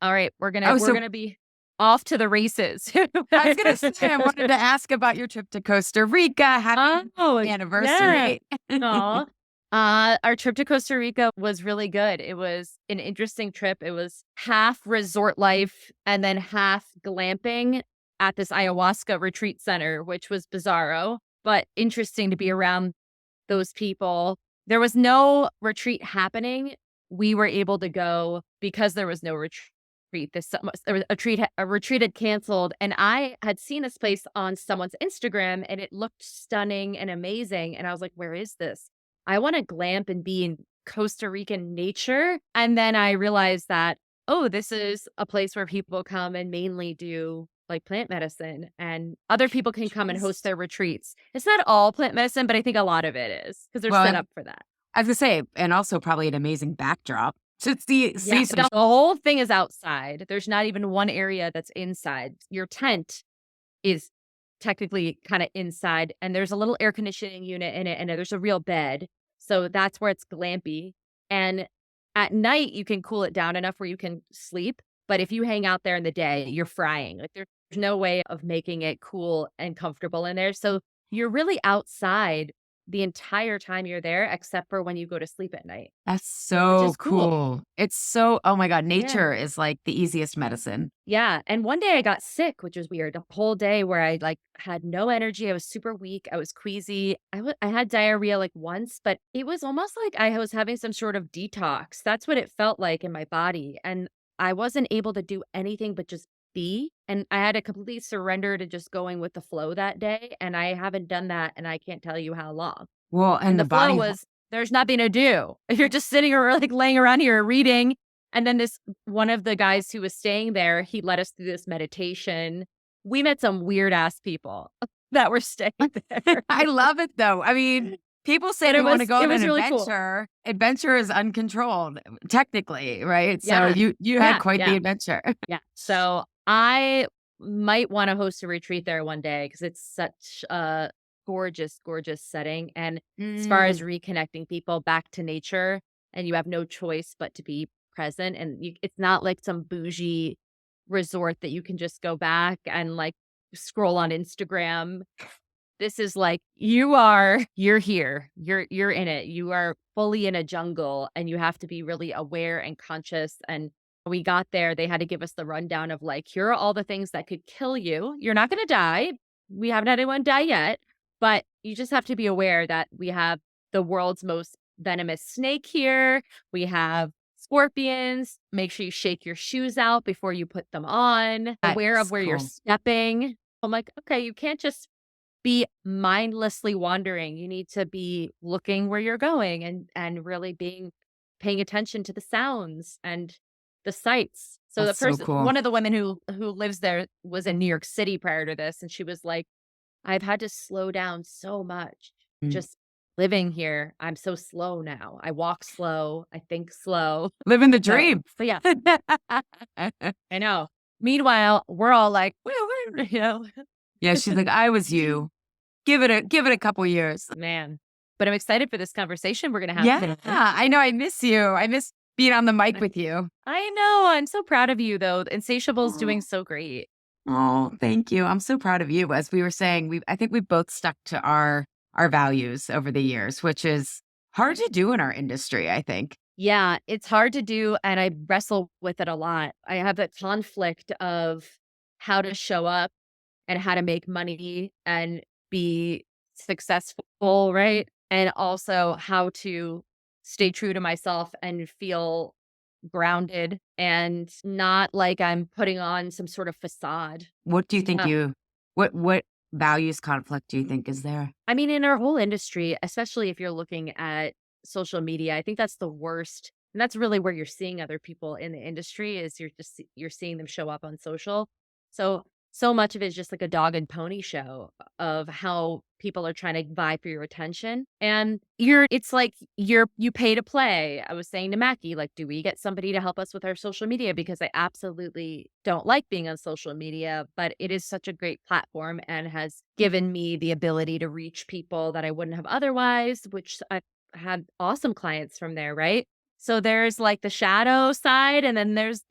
All right, we're Oh, we're so gonna be off to the races. I was going to say, I wanted to ask about your trip to Costa Rica. Happy Oh, yeah. anniversary. Aw. Our trip to Costa Rica was really good. It was an interesting trip. It was half resort life and then half glamping at this ayahuasca retreat center, which was bizarro, but interesting to be around those people. There was no retreat happening. We were able to go because there was no retreat. There was a retreat had canceled, and I had seen this place on someone's Instagram, and it looked stunning and amazing. And I was like, "Where is this? I want to glamp and be in Costa Rican nature." And then I realized that, oh, this is a place where people come and mainly do like plant medicine, and other people can come and host Interest- their retreats. It's not all plant medicine, but I think a lot of it is because they're Well, set up for that. I was going to say, and also probably an amazing backdrop to Yeah, see some. the whole thing is outside. There's not even one area that's inside. Your tent is technically kinda inside, and there's a little air conditioning unit in it, and there's a real bed. So that's where it's glampy. And at night, you can cool it down enough where you can sleep, but if you hang out there in the day, you're frying. Like, there's no way of making it cool and comfortable in there. So you're really outside the entire time you're there, except for when you go to sleep at night, That's which so is cool. cool. It's so, oh my God, Yeah. nature is like the easiest medicine. Yeah, and one day I got sick, which was weird. A whole day where I, like, had no energy, I was super weak, I was queasy. I had diarrhea, like, once, but it was almost like I was having some sort of detox. That's what it felt like in my body, and I wasn't able to do anything but just be, and I had to completely surrender to just going with the flow that day, and I haven't done that, and I can't tell you how long. Well, and And the the flow body, was, there's nothing to do. You're just sitting or, like, laying around here reading, and then this one of the guys who was staying there, he led us through this meditation. We met some weird ass people that were staying there, I love it though. I mean, people say but they want to go it on an was really cool. adventure. Adventure is uncontrolled, technically, right? So Yeah. you had Yeah, quite the yeah, adventure. yeah. So, I might wanna host a retreat there one day because it's such a gorgeous, gorgeous setting, and as far as Mm, reconnecting people back to nature, and you have no choice but to be present, and you it's not like some bougie resort that you can just go back and, like, scroll on Instagram. This is like, you're here. You're in it. You are fully in a jungle, and you have to be really aware and conscious. And when we got there, they had to give us the rundown of like, here are all the things that could kill you. You're not gonna die. We haven't had anyone die yet, but you just have to be aware that we have the world's most venomous snake here. We have scorpions. Make sure you shake your shoes out before you put them on. Aware of that's where you're cool. stepping. I'm like, okay, you can't just be mindlessly wandering. You need to be looking where you're going and really being paying attention to the sounds and the sights. So the That's so person cool. one of the women who lives there was in New York City prior to this, and she was like, "I've had to slow down so much Mm. just living here. I'm so slow now. I walk slow, I think slow." Living the So dream. so yeah, I know. Meanwhile, we're all like, "Well, Yeah, she's like, I was you. Give it a couple years. Man, but I'm excited for this conversation we're gonna have Yeah, today. I know. I miss you. I miss being on the mic with you. I know, I'm so proud of you, though. Insatiable's doing Oh, so great. oh, thank you. I'm so proud of you. As we were saying, I think we both stuck to our values over the years, which is hard to do in our industry, I think. Yeah, it's hard to do, and I wrestle with it a lot. I have that conflict of how to show up and how to make money and be successful, right? And also how to stay true to myself and feel grounded and not like I'm putting on some sort of facade. What do you think Yeah. what values conflict do you think is there? I mean, in our whole industry, especially if you're looking at social media, I think that's the worst. And that's really where you're seeing other people in the industry is you're seeing them show up on social. So much of it is just like a dog and pony show of how people are trying to vie for your attention. And it's like you pay to play. I was saying to Mackie, like, do we get somebody to help us with our social media? Because I absolutely don't like being on social media, but it is such a great platform and has given me the ability to reach people that I wouldn't have otherwise, which I've had awesome clients from there, right? So there's like the shadow side, and then there's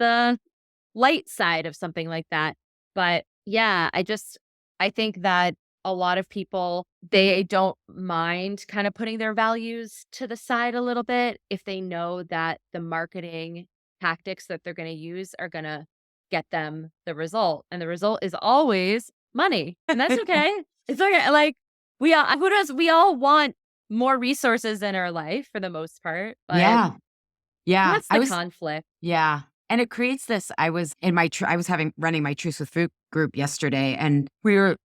light side of something like that. But yeah, I think that a lot of people, they don't mind kind of putting their values to the side a little bit if they know that the marketing tactics that they're going to use are going to get them the result. And the result is always money. And that's okay. It's okay. Like we all want more resources in our life for the most part, but Yeah. Yeah. that's the conflict. Yeah. And it creates this. I was in I was having running my Truce with Food group yesterday, and we were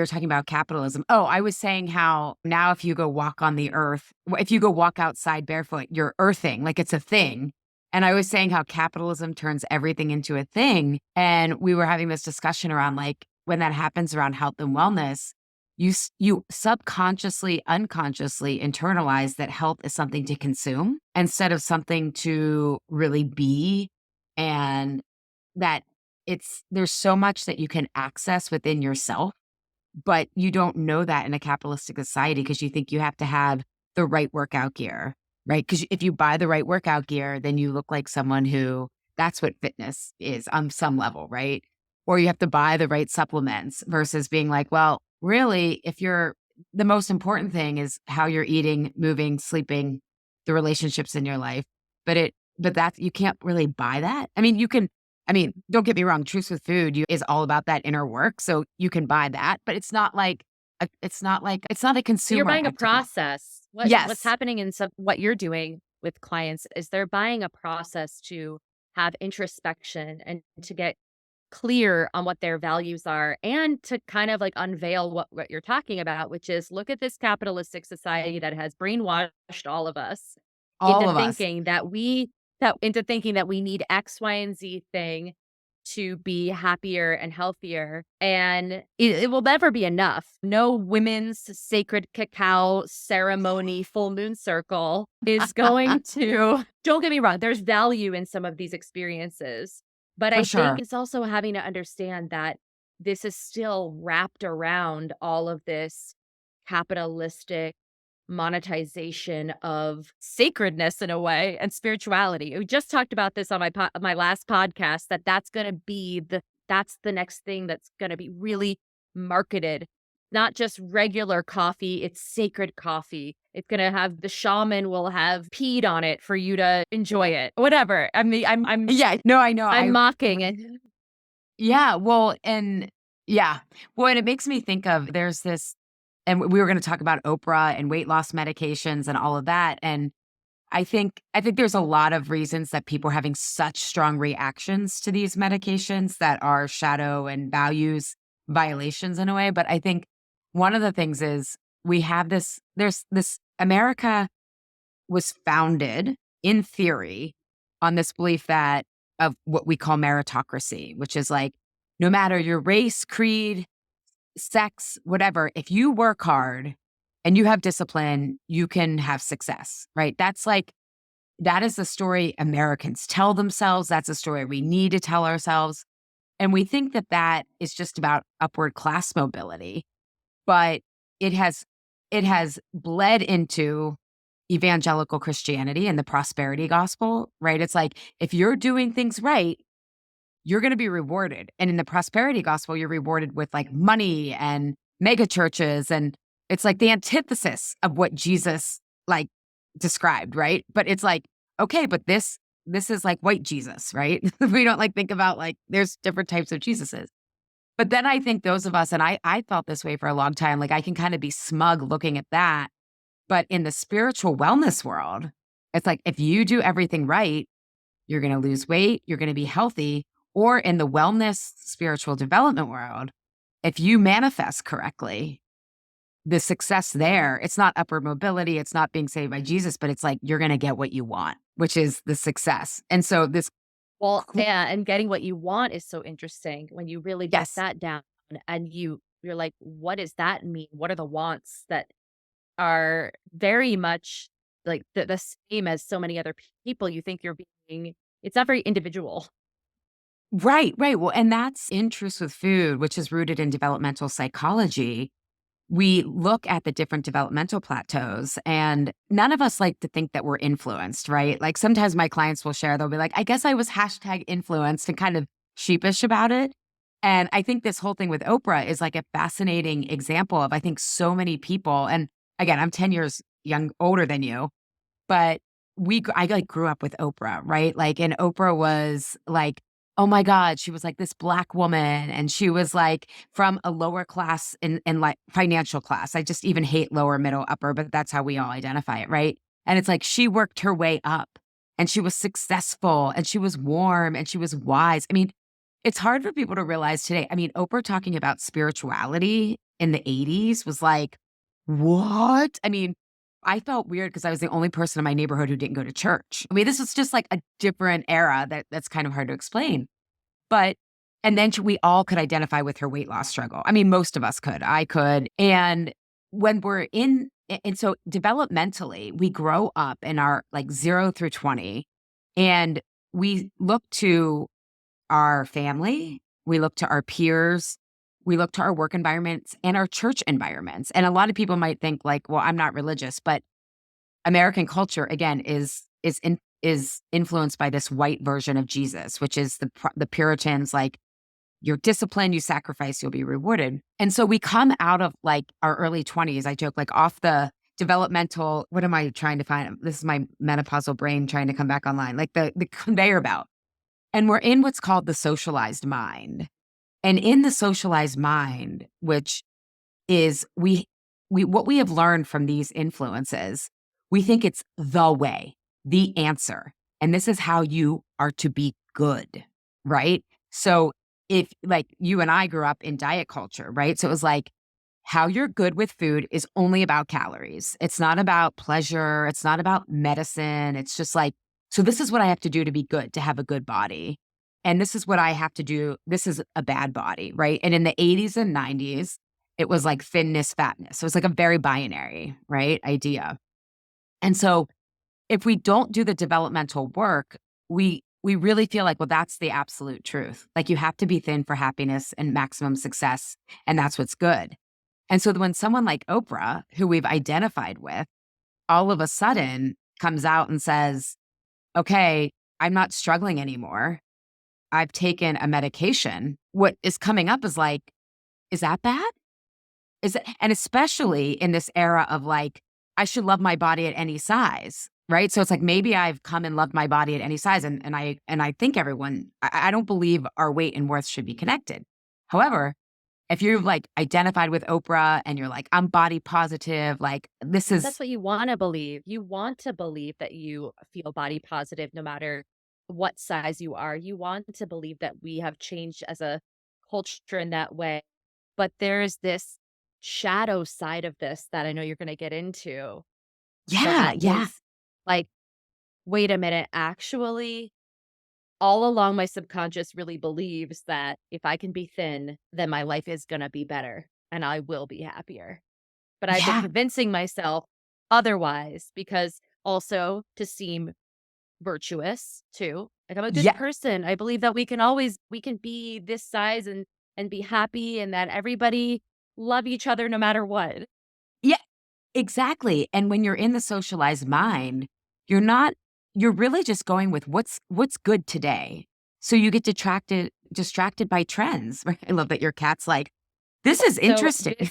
talking about capitalism. Oh, I was saying how now if you go walk on the earth, if you go walk outside barefoot, you're earthing, like it's a thing. And I was saying how capitalism turns everything into a thing. And we were having this discussion around like when that happens around health and wellness, you subconsciously, unconsciously internalize that health is something to consume instead of something to really be, and that there's so much that you can access within yourself, but you don't know that in a capitalistic society because you think you have to have the right workout gear, right? Because if you buy the right workout gear, then you look like someone who that's what fitness is on some level, right? Or you have to buy the right supplements versus being like, well, really, if you're the most important thing is how you're eating, moving, sleeping, the relationships in your life. But that you can't really buy that. I mean, you can I mean, don't get me wrong, Truce with Food is all about that inner work, so you can buy that, but it's not a You're consumer buying a activity. process. What's Yes, happening in what you're doing with clients is they're buying a process to have introspection and to get clear on what their values are and to kind of like unveil what you're talking about, which is look at this capitalistic society that has brainwashed all of us all of us. into thinking that we need X, Y, and Z thing to be happier and healthier. And it will never be enough. No women's sacred cacao ceremony, full moon circle is going to, don't get me wrong, there's value in some of these experiences. But For I think sure. it's also having to understand that this is still wrapped around all of this capitalistic monetization of sacredness in a way and spirituality. We just talked about this on my last podcast that's going to be that's the next thing that's going to be really marketed. Not just regular coffee, it's sacred coffee. It's going to have the shaman will have peed on it for you to enjoy it. Whatever. I mean Yeah, no, I know. I'm I mocking it. Yeah, well, and yeah. Well, and it makes me think of there's this and we were gonna talk about Oprah and weight loss medications and all of that, and I think there's a lot of reasons that people are having such strong reactions to these medications that are shadow and values violations in a way, but I think one of the things is we have there's this America was founded in theory on this belief that of what we call meritocracy, which is like no matter your race, creed, sex, whatever, if you work hard and you have discipline, you can have success, right? That is the story Americans tell themselves. That's a story we need to tell ourselves. And we think that that is just about upward class mobility, but it has it has bled into evangelical Christianity and the prosperity gospel, right? It's like if you're doing things right, you're going to be rewarded. And in the prosperity gospel, you're rewarded with like money and mega churches. And it's like the antithesis of what Jesus like described, right? But it's like, okay, but this is like white Jesus, right? We don't like think about like there's different types of Jesuses. But then I think those of us, and I felt this way for a long time, like I can kind of be smug looking at that. But in the spiritual wellness world, it's like if you do everything right, you're going to lose weight, you're going to be healthy. Or in the wellness spiritual development world, if you manifest correctly, the success there, it's not upward mobility, it's not being saved by Jesus, but it's like you're going to get what you want, which is the success. And so this, Well, yeah, and getting what you want is so interesting when you really get yes, that down and you're like, what does that mean? What are the wants that are very much like the same as so many other people? You think you're being it's not very individual. right, right. Well, and that's in Truce with Food, which is rooted in developmental psychology. we look at the different developmental plateaus, and none of us like to think that we're influenced, right? Like sometimes my clients will share, they'll be like, I guess I was hashtag influenced, and kind of sheepish about it. And I think this whole thing with Oprah is like a fascinating example of, I think, so many people. And again, I'm 10 years older than you, but I like grew up with Oprah, right? Like, and Oprah was like, oh my God, she was like this Black woman. And she was like from a lower class in like financial class. I just even hate lower, middle, upper, but that's how we all identify it, right? And it's like she worked her way up and she was successful and she was warm and she was wise. I mean, it's hard for people to realize today. I mean, Oprah talking about spirituality in the 80s was like, what? I mean, I felt weird because I was the only person in my neighborhood who didn't go to church. I mean, this was just like a different era that's kind of hard to explain. But and then we all could identify with her weight loss struggle. I mean, most of us could. I could. And when we're in and so developmentally, we grow up in our like 0 through 20 and we look to our family, we look to our peers, we look to our work environments and our church environments. And a lot of people might think like, well, I'm not religious, but American culture again is influenced by this white version of Jesus, which is the Puritans like you're disciplined, you sacrifice, you'll be rewarded. And so we come out of like our early 20s, I joke like off the developmental, what am I trying to find? This is my menopausal brain trying to come back online, like the conveyor belt. And we're in what's called the socialized mind. And in the socialized mind, which is we what we have learned from these influences, we think it's the way, the answer. And this is how you are to be good, right? So if like you and I grew up in diet culture, right? So it was like how you're good with food is only about calories. It's not about pleasure. It's not about medicine. It's just like, so this is what I have to do to be good, to have a good body. And this is what I have to do. This is a bad body, right? And in the 80s and 90s, it was like thinness, fatness. So it's like a very binary, right, idea. And so if we don't do the developmental work, we really feel like, well, that's the absolute truth. Like you have to be thin for happiness and maximum success, and that's what's good. And so when someone like Oprah, who we've identified with, all of a sudden comes out and says, okay, I'm not struggling anymore. I've taken a medication. What is coming up is like, is that bad? Is it, and especially in this era of like, I should love my body at any size, right? So it's like maybe I've come and loved my body at any size, and I think everyone, I don't believe our weight and worth should be connected. However, if you've like identified with Oprah and you're like, I'm body positive, like this But that's is what you wanna believe. You want to believe that you feel body positive no matter what size you are. You want to believe that we have changed as a culture in that way. But there's this shadow side of this that I know you're gonna get into yeah, that yeah, is like, wait a minute, actually, all along my subconscious really believes that if I can be thin, then my life is gonna be better and I will be happier. But I've been yeah, convincing myself otherwise because also to seem virtuous too. Like I'm a good yeah, person. I believe that we can be this size and be happy and that everybody love each other no matter what. yeah. Exactly, and when you're in the socialized mind, you're not you're really just going with what's good today. So you get distracted by trends, right? I love that your cat's like, "This is So interesting."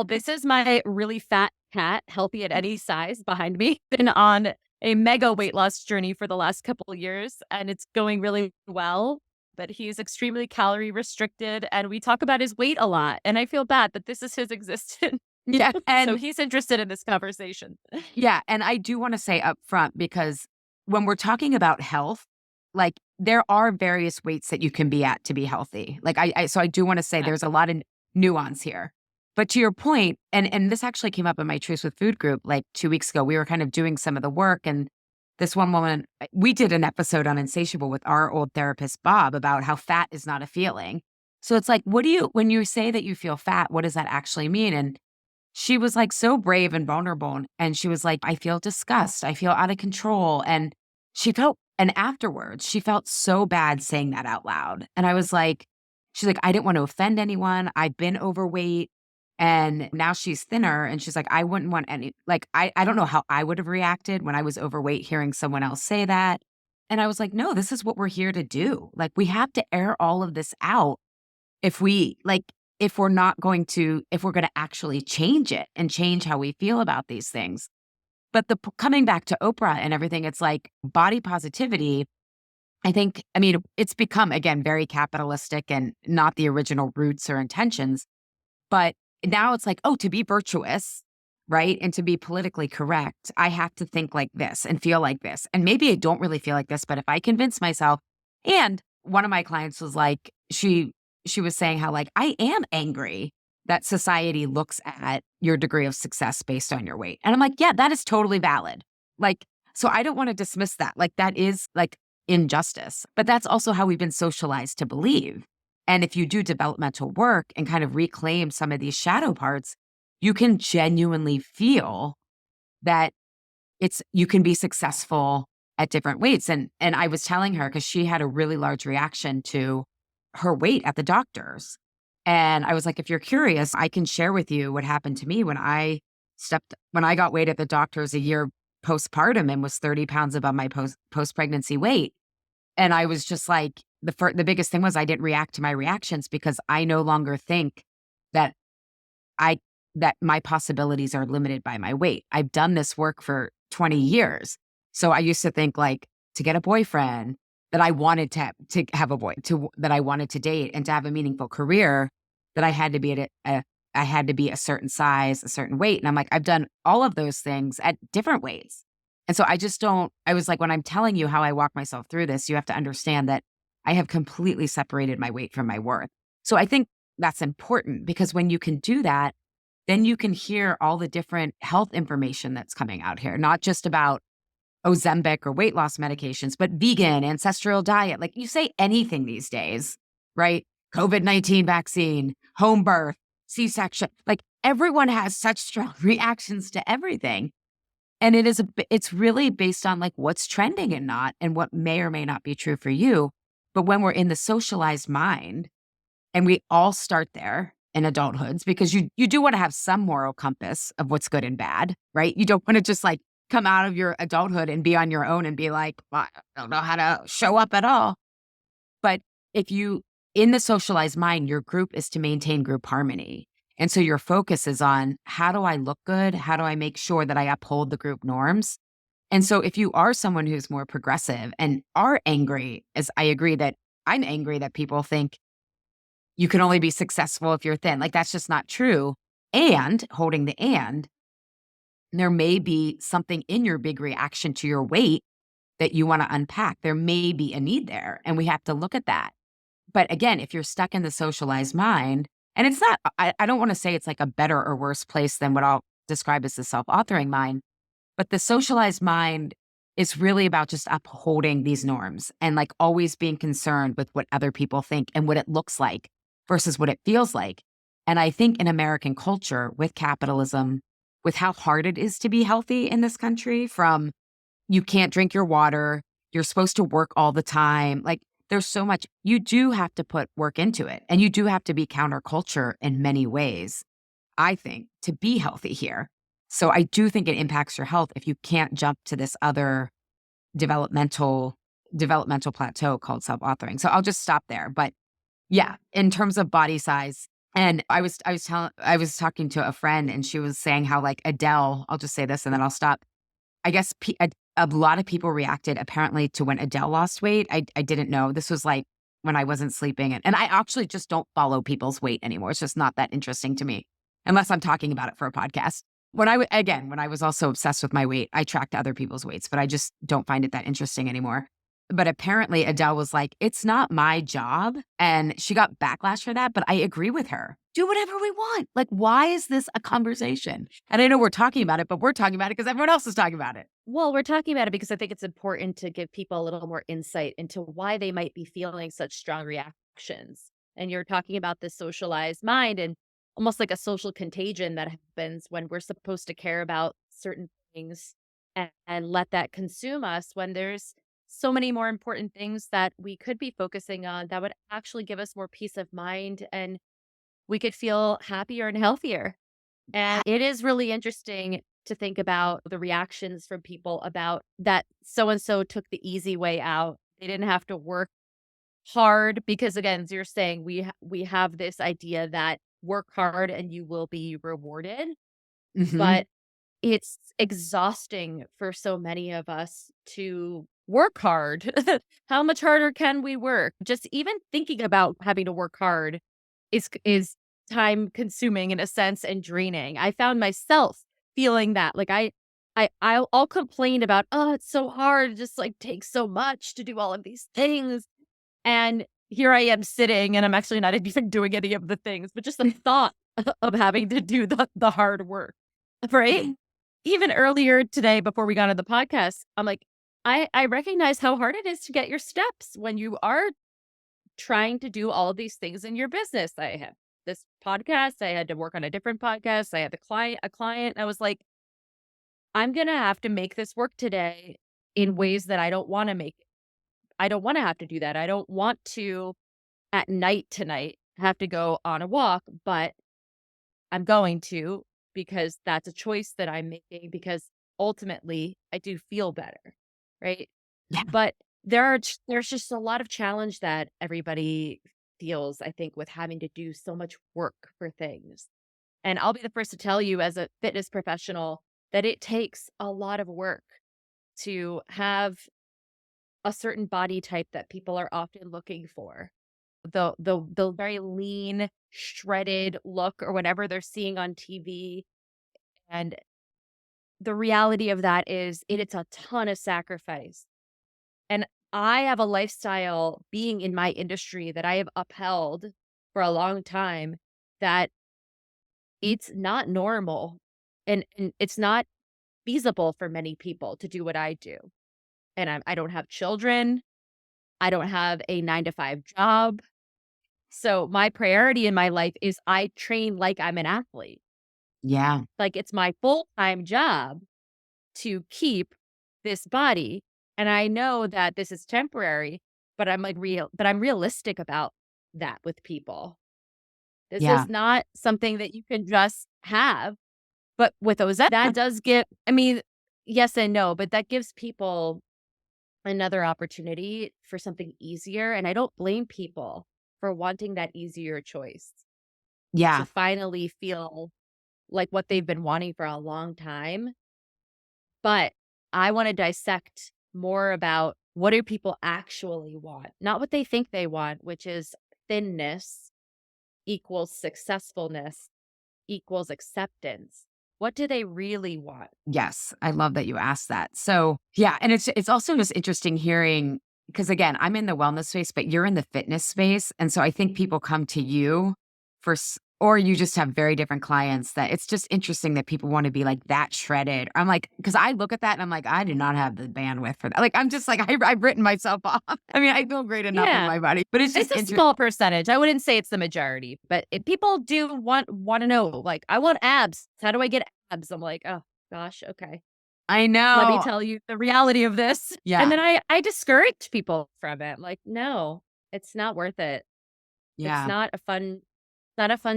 this is my really fat cat, healthy at any size behind me. Been on a mega weight loss journey for the last couple of years and it's going really well. But he's extremely calorie restricted and we talk about his weight a lot. And I feel bad that this is his existence. Yeah, So and he's interested in this conversation. yeah, and I do wanna say up front because when we're talking about health, like, there are various weights that you can be at to be healthy. Like, so I do wanna say Yeah. there's a lot of nuance here. But to your point, and this actually came up in my Truce with Food group, like, 2 weeks ago, we were kind of doing some of the work, and this one woman we did an episode on Insatiable with our old therapist, Bob, about how fat is not a feeling. So it's like, what do you when you say that you feel fat, what does that actually mean? And she was, like, so brave and vulnerable, and she was like, "I feel disgust, I feel out of control," and afterwards, she felt so bad saying that out loud, and I was like she's like, "I didn't want to offend anyone, I've been overweight," And now she's thinner and she's like, I wouldn't want any, like, I don't know how I would have reacted when I was overweight hearing someone else say that. And I was like, no, this is what we're here to do. Like, we have to air all of this out if we like, if we're going to actually change it and change how we feel about these things. But coming back to Oprah and everything, it's like body positivity. I mean, it's become, again, very capitalistic and not the original roots or intentions. But now it's like, oh, to be virtuous, right? And to be politically correct, I have to think like this and feel like this. And maybe I don't really feel like this, but if I convince myself, and one of my clients was like, she was saying how like I am angry that society looks at your degree of success based on your weight. And I'm like, yeah, that is totally valid. Like, so I don't want to dismiss that. Like that is like injustice, but that's also how we've been socialized to believe. And if you do developmental work and kind of reclaim some of these shadow parts, you can genuinely feel that you can be successful at different weights. And I was telling her because she had a really large reaction to her weight at the doctor's. And I was like, if you're curious, I can share with you what happened to me when I got weighed at the doctor's a year postpartum and was 30 pounds above my post pregnancy weight. And I was just like, the biggest thing was I didn't react to my reactions because I no longer think that I that my possibilities are limited by my weight. I've done this work for 20 years. So I used to think like to get a boyfriend that I wanted to have a boy to that I wanted to date and to have a meaningful career that I had to be I had to be a certain size, a certain weight. And I'm like, I've done all of those things at different weights. And so I was like, when I'm telling you how I walk myself through this, you have to understand that I have completely separated my weight from my worth. So I think that's important because when you can do that, then you can hear all the different health information that's coming out here, not just about Ozempic or weight loss medications, but vegan, ancestral diet. Like you say anything these days, right? COVID-19 vaccine, home birth, C-section. Like everyone has such strong reactions to everything. And it's really based on like what's trending and not, and what may or may not be true for you. But when we're in the socialized mind, and we all start there in adulthoods because you do want to have some moral compass of what's good and bad, right? You don't want to just like come out of your adulthood and be on your own and be like, well, I don't know how to show up at all. But if you, in the socialized mind, your group is to maintain group harmony. And so your focus is on how do I look good? How do I make sure that I uphold the group norms? And so if you are someone who's more progressive and are angry, as I agree that I'm angry that people think you can only be successful if you're thin. Like, that's just not true. And holding the there may be something in your big reaction to your weight that you want to unpack. There may be a need there, and we have to look at that. But again, if you're stuck in the socialized mind, and it's not, I don't want to say it's like a better or worse place than what I'll describe as the self authoring mind, but the socialized mind is really about just upholding these norms and like always being concerned with what other people think and what it looks like versus what it feels like. And I think in American culture with capitalism, with how hard it is to be healthy in this country, from you can't drink your water, you're supposed to work all the time. Like there's so much, you do have to put work into it. And you do have to be counterculture in many ways, I think, to be healthy here. So I do think it impacts your health if you can't jump to this other developmental developmental plateau called self-authoring. So I'll just stop there. But yeah, in terms of body size, and I was talking to a friend and she was saying how like Adele, I'll just say this and then I'll stop. I guess a lot of people reacted apparently to when Adele lost weight. I didn't know. This was like when I wasn't sleeping. And I actually just don't follow people's weight anymore. It's just not that interesting to me unless I'm talking about it for a podcast. When I was also obsessed with my weight, I tracked other people's weights, but I just don't find it that interesting anymore. But apparently Adele was like, it's not my job. And she got backlash for that. But I agree with her. Do whatever we want. Like, why is this a conversation? And I know we're talking about it, but we're talking about it because everyone else is talking about it. Well, we're talking about it because I think it's important to give people a little more insight into why they might be feeling such strong reactions. And you're talking about this socialized mind and almost like a social contagion that happens when we're supposed to care about certain things and let that consume us when there's so many more important things that we could be focusing on that would actually give us more peace of mind and we could feel happier and healthier. And it is really interesting to think about the reactions from people about that so and so took the easy way out. They didn't have to work hard because, again, as you're saying, we have this idea that work hard and you will be rewarded, Mhm. but it's exhausting for so many of us to work hard. How much harder can we work? Just even thinking about having to work hard is time consuming in a sense and draining. I found myself feeling that. Like I'll complain about, oh, it's so hard. It just like takes so much to do all of these things. And here I am sitting and I'm actually not even doing any of the things, but just the thought of having to do the hard work. Right? Even earlier today before we got on the podcast, I'm like, I recognize how hard it is to get your steps when you are trying to do all of these things in your business. I have this podcast, I had to work on a different podcast, I had a client. I was like, I'm gonna have to make this work today in ways that I don't want to make it. I don't want to have to do that. I don't want to at night tonight have to go on a walk, but I'm going to because that's a choice that I'm making because ultimately I do feel better, right? Yeah. But there's just a lot of challenge that everybody feels, I think, with having to do so much work for things. And I'll be the first to tell you as a fitness professional that it takes a lot of work to have a certain body type that people are often looking for. The very lean, shredded look or whatever they're seeing on TV. And the reality of that is it's a ton of sacrifice. And I have a lifestyle being in my industry that I have upheld for a long time that it's not normal and it's not feasible for many people to do what I do. And I don't have children. I don't have a 9 to 5 job. So my priority in my life is I train like I'm an athlete. Yeah. Like it's my full-time job to keep this body. And I know that this is temporary, but I'm realistic about that with people. This Yeah. is not something that you can just have. But with Ozempic, that does give, I mean, yes and no, but that gives people another opportunity for something easier. And I don't blame people for wanting that easier choice to Yeah. finally feel like what they've been wanting for a long time. But I want to dissect more about what do people actually want, not what they think they want, which is thinness equals successfulness equals acceptance. What do they really want? Yes, I love that you asked that. So, yeah, and it's also just interesting hearing because again, I'm in the wellness space, but you're in the fitness space, and so I think people come to you for or you just have very different clients that it's just interesting that people want to be like that shredded. I'm like, because I look at that and I'm like, I do not have the bandwidth for that. Like, I'm just like, I've written myself off. I mean, I feel great enough in Yeah. my body, but it's It's just a interesting. small percentage. I wouldn't say it's the majority, but people do want to know, like, I want abs. How do I get abs? I'm like, oh gosh, okay. I Let me know. tell you the reality of this. And Yeah. then I discourage people from it. Like, no, it's not worth it. It's Yeah. not a fun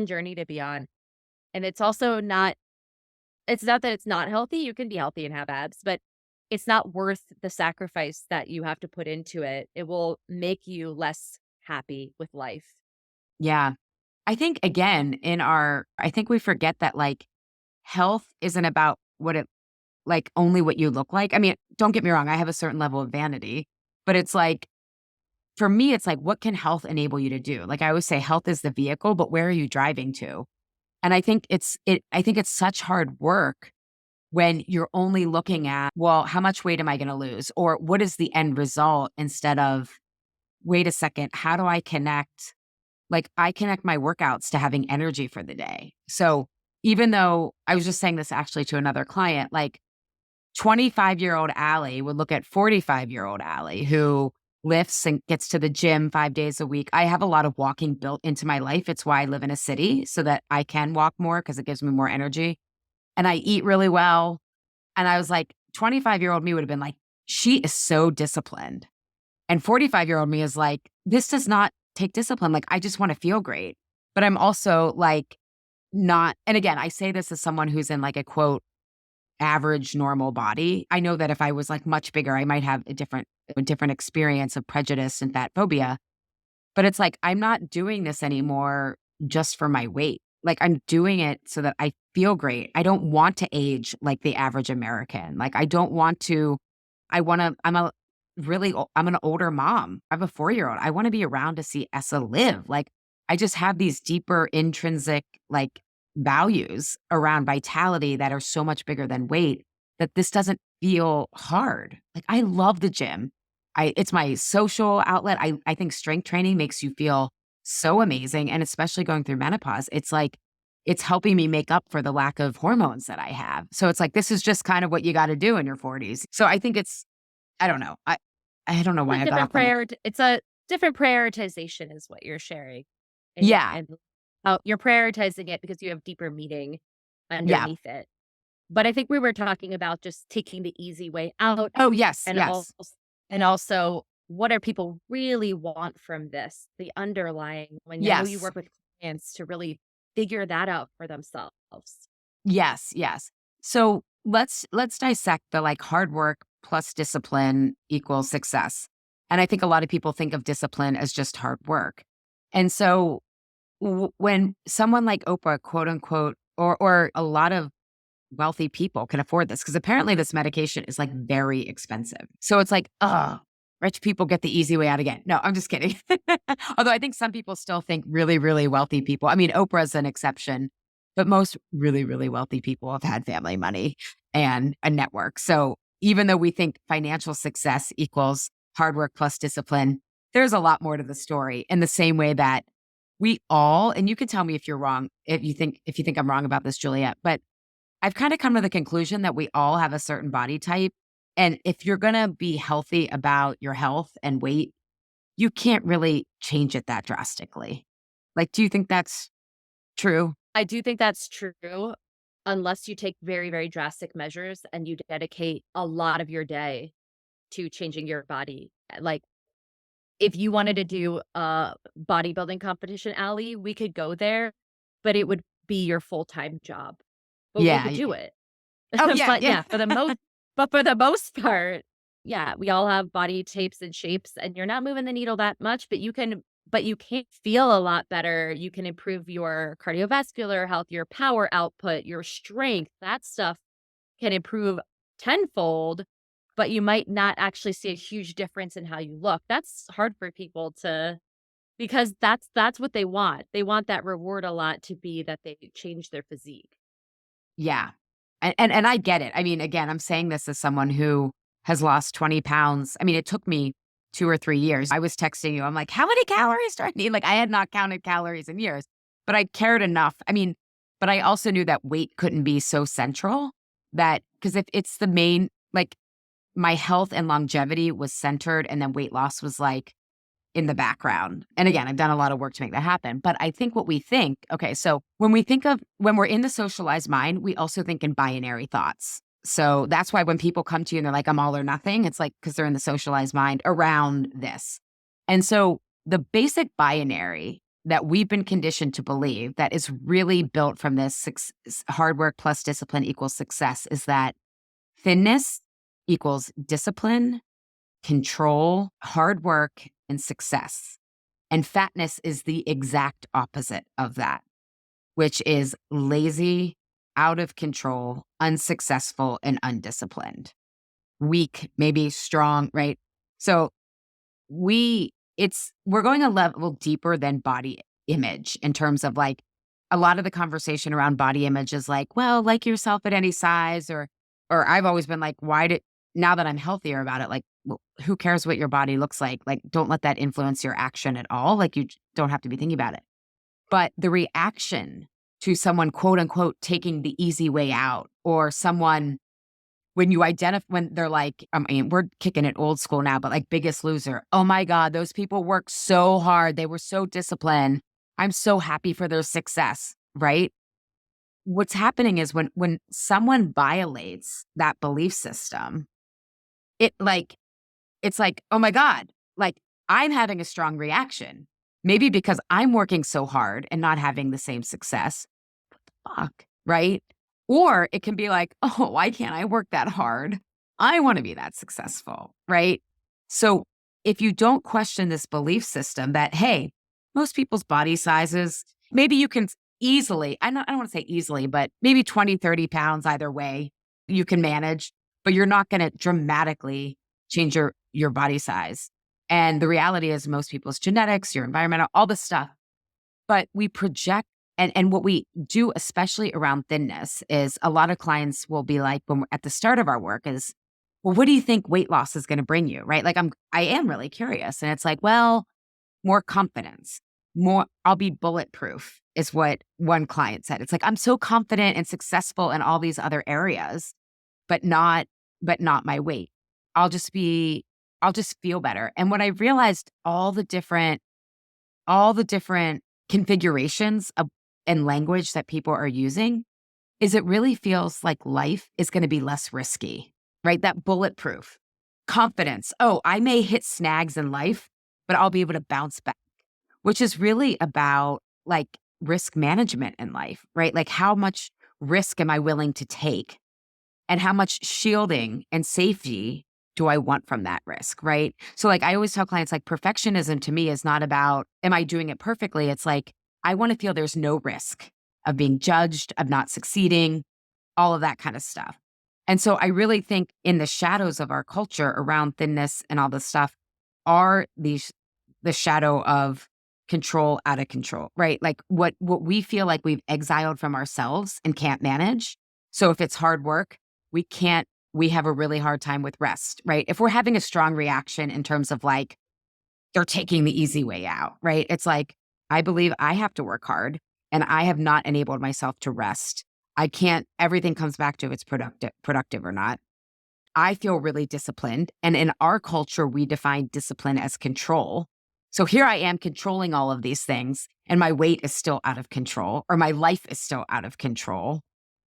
journey to be on. And it's not that it's not healthy. You can be healthy and have abs, but it's not worth the sacrifice that you have to put into it. It will make you less happy with life. Yeah. I think again, I think we forget that like health isn't about what it like only what you look like. I mean, don't get me wrong, I have a certain level of vanity, but it's like for me, it's like what can health enable you to do? Like I always say health is the vehicle, but where are you driving to? And I think it's such hard work when you're only looking at, well, how much weight am I going to lose? Or what is the end result instead of, wait a second, how do I connect like, I connect my workouts to having energy for the day. So, even though I was just saying this actually to another client, like 25-year-old Allie would look at 45-year-old Allie who lifts and gets to the gym 5 days a week. I have a lot of walking built into my life. It's why I live in a city so that I can walk more because it gives me more energy. And I eat really well. And I was like, 25-year-old me would have been like, she is so disciplined. And 45-year-old me is like, this does not take discipline. Like, I just want to feel great. but I'm also like not, and again, I say this as someone who's in like a quote, average normal body. I know that if I was like much bigger, I might have a different experience of prejudice and fat phobia. But it's like, I'm not doing this anymore just for my weight. Like, I'm doing it so that I feel great. I don't want to age like the average American. Like, I don't want to, I'm an older mom. I have a 4-year-old. I want to be around to see Essa live. Like, I just have these deeper intrinsic, like, values around vitality that are so much bigger than weight that this doesn't feel hard. Like, I love the gym. It's my social outlet. I think strength training makes you feel so amazing, and especially going through menopause, it's like it's helping me make up for the lack of hormones that I have. So it's like this is just kind of what you gotta do in your 40s. So I think it's I don't know. I don't know A why I got different off on. it's a different prioritization is what you're sharing. Yeah. And how you're prioritizing it because you have deeper meaning Yeah. underneath it. But I think we were talking about just taking the easy way out Oh, yes, and yes. also what are people really want from this? The underlying when I know you Yes. work with clients to really figure that out for themselves. Yes, yes. So let's dissect the like hard work plus discipline equals success. And I think a lot of people think of discipline as just hard work. And so when someone like Oprah, quote unquote, or a lot of wealthy people can afford this, because apparently this medication is like very expensive. So it's like, oh, rich people get the easy way out again. No, I'm just kidding. Although I think some people still think really, really wealthy people. I mean, Oprah's an exception, but most really, really wealthy people have had family money and a network. So even though we think financial success equals hard work plus discipline, there's a lot more to the story in the same way that we all, and you can tell me if you're wrong, if you think I'm wrong about this, Juliet, but I've kind of come to the conclusion that we all have a certain body type. And if you're going to be healthy about your health and weight, you can't really change it that drastically. Like, do you think that's true? I do think that's true unless you take very, very drastic measures and you dedicate a lot of your day to changing your body. Like, if you wanted to do a bodybuilding competition, Ali, we could go there, but it would be your full-time job. But we Yeah. could do it. Oh, yeah. But Yeah. yeah, for the most part, yeah, we all have body shapes and shapes, and you're not moving the needle that much, but you can feel a lot better. You can improve your cardiovascular health, your power output, your strength. That stuff can improve tenfold, but you might not actually see a huge difference in how you look. That's hard for people to because that's what they want. They want that reward a lot to be that they change their physique. Yeah. And I get it. I mean, again, I'm saying this as someone who has lost 20 pounds. I mean, it took me 2 or 3 years. I was texting you. I'm like, "How many calories do I need?" Like, I had not counted calories in years, but I cared enough. I mean, but I also knew that weight couldn't be so central that because if it's the main like, my health and longevity was centered, and then weight loss was, like, in the background. And again, I've done a lot of work to make that happen. But I think what we think, okay, so when we're in the socialized mind, we also think in binary thoughts. So that's why when people come to you and they're like, I'm all or nothing, it's like, because they're in the socialized mind around this. And so the basic binary that we've been conditioned to believe that is really built from this hard work plus discipline equals success is that thinness equals discipline, control, hard work, and success. And fatness is the exact opposite of that, which is lazy, out of control, unsuccessful, and undisciplined. Weak, maybe strong, right? So we're going a level deeper than body image in terms of like a lot of the conversation around body image is like, well, like yourself at any size, or I've always been like, now that I'm healthier about it, like, well, who cares what your body looks like? Like, don't let that influence your action at all. Like, don't have to be thinking about it. But the reaction to someone, quote unquote, taking the easy way out, or someone when they're like, I mean, we're kicking it old school now, but like Biggest Loser. Oh my God, those people worked so hard. They were so disciplined. I'm so happy for their success, right? What's happening is when someone violates that belief system, it like it's like, "Oh my god," like, I'm having a strong reaction. maybe because I'm working so hard and not having the same success. Fuck, right? Or it can be like, oh, why can't I work that hard? I want to be that successful, right? So if you don't question this belief system that, hey, most people's body sizes, maybe you can easily, I don't want to say easily, but maybe 20, 30 pounds either way, you can manage, but you're not going to dramatically change your body size. And the reality is most people's genetics, your environmental, all this stuff. But we project and what we do, especially around thinness, is a lot of clients will be like, when we're at the start of our work is, well, what do you think weight loss is going to bring you? Right. Like I am really curious. And it's like, well, more confidence, more, I'll be bulletproof is what one client said. It's like, I'm so confident and successful in all these other areas, but not, but not my weight. I'll just be, I'll just feel better. And when I realized all the different configurations of and language that people are using is it really feels like life is going to be less risky, right? That bulletproof confidence. Oh, I may hit snags in life, but I'll be able to bounce back, which is really about like risk management in life, right? Like how much risk am I willing to take and how much shielding and safety do I want from that risk, right? So like I always tell clients like perfectionism to me is not about am I doing it perfectly? It's like I want to feel there's no risk of being judged, of not succeeding, all of that kind of stuff. And so I really think in the shadows of our culture around thinness and all this stuff are these the shadow of control out of control, right? Like what we feel like we've exiled from ourselves and can't manage. So if it's hard work, we have a really hard time with rest, right? If we're having a strong reaction in terms of like they're taking the easy way out, right? It's like I believe I have to work hard and I have not enabled myself to rest. I can't everything comes back to if it's productive or not. I feel really disciplined. And in our culture, we define discipline as control. So here I am controlling all of these things, and my weight is still out of control, or my life is still out of control,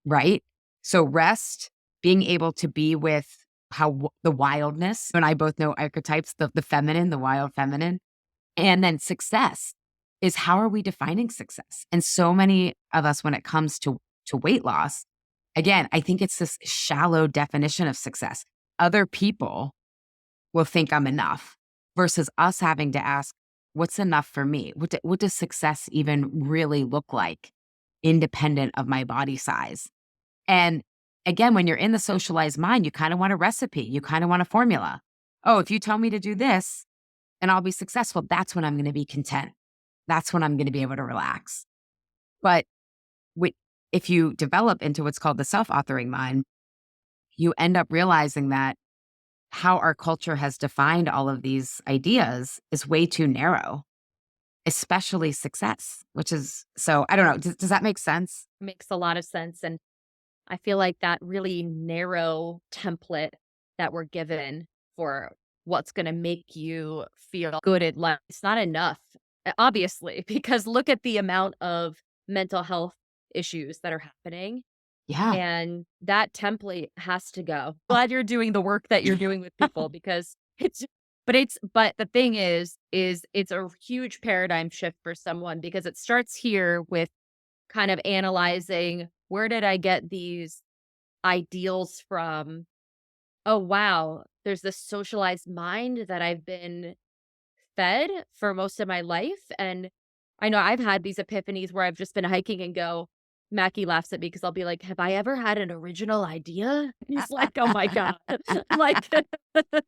right? So rest, being able to be with the wildness, and I both know archetypes, the feminine, the wild feminine, and then success is how are we defining success? And so many of us, when it comes to weight loss, again, I think it's this shallow definition of success. Other people will think I'm enough versus us having to ask, what's enough for me? What does success even really look like independent of my body size? And again, when you're in the socialized mind, you kind of want a recipe, you kind of want a formula. Oh, if you tell me to do this and I'll be successful, that's when I'm going to be content. That's when I'm going to be able to relax. But wi- if you develop into what's called the self-authoring mind, you end up realizing that how our culture has defined all of these ideas is way too narrow, especially success, which is so I don't know. Does that make sense? Makes a lot of sense. And I feel like that really narrow template that we're given for what's going to make you feel good in life, it's not enough, obviously, because look at the amount of mental health issues that are happening. Yeah. And that template has to go. Glad you're doing the work that you're doing with people because but the thing is it's a huge paradigm shift for someone because it starts here with kind of analyzing where did I get these ideals from? Oh, wow. There's this socialized mind that I've been fed for most of my life. And I know I've had these epiphanies where I've just been hiking and go, Mackie laughs at me because I'll be like, have I ever had an original idea? He's like, oh my God. I'm like,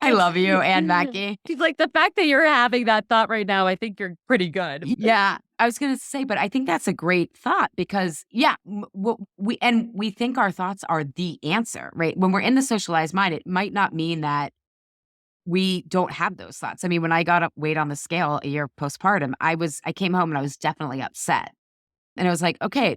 I love you, Anne Mackey. he's like, the fact that you're having that thought right now, I think you're pretty good. Yeah, I was going to say, but I think that's a great thought because, yeah, what we think our thoughts are the answer, right? When we're in the socialized mind, it might not mean that we don't have those thoughts. I mean, when I got up weight on the scale a year postpartum, I came home and I was definitely upset, and I was like, okay,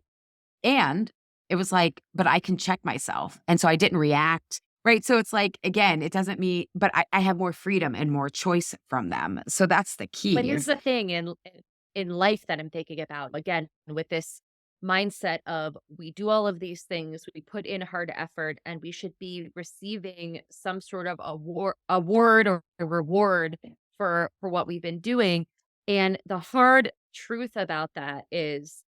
and it was like, but I can check myself, and so I didn't react. Right. So it's like, again, it doesn't mean, but I have more freedom and more choice from them. So that's the But key here's is, the thing in life that I'm thinking about, again, with this mindset of we do all of these things, we put in hard effort, and we should be receiving some sort of award or a reward for what we've been doing. And the hard truth about that is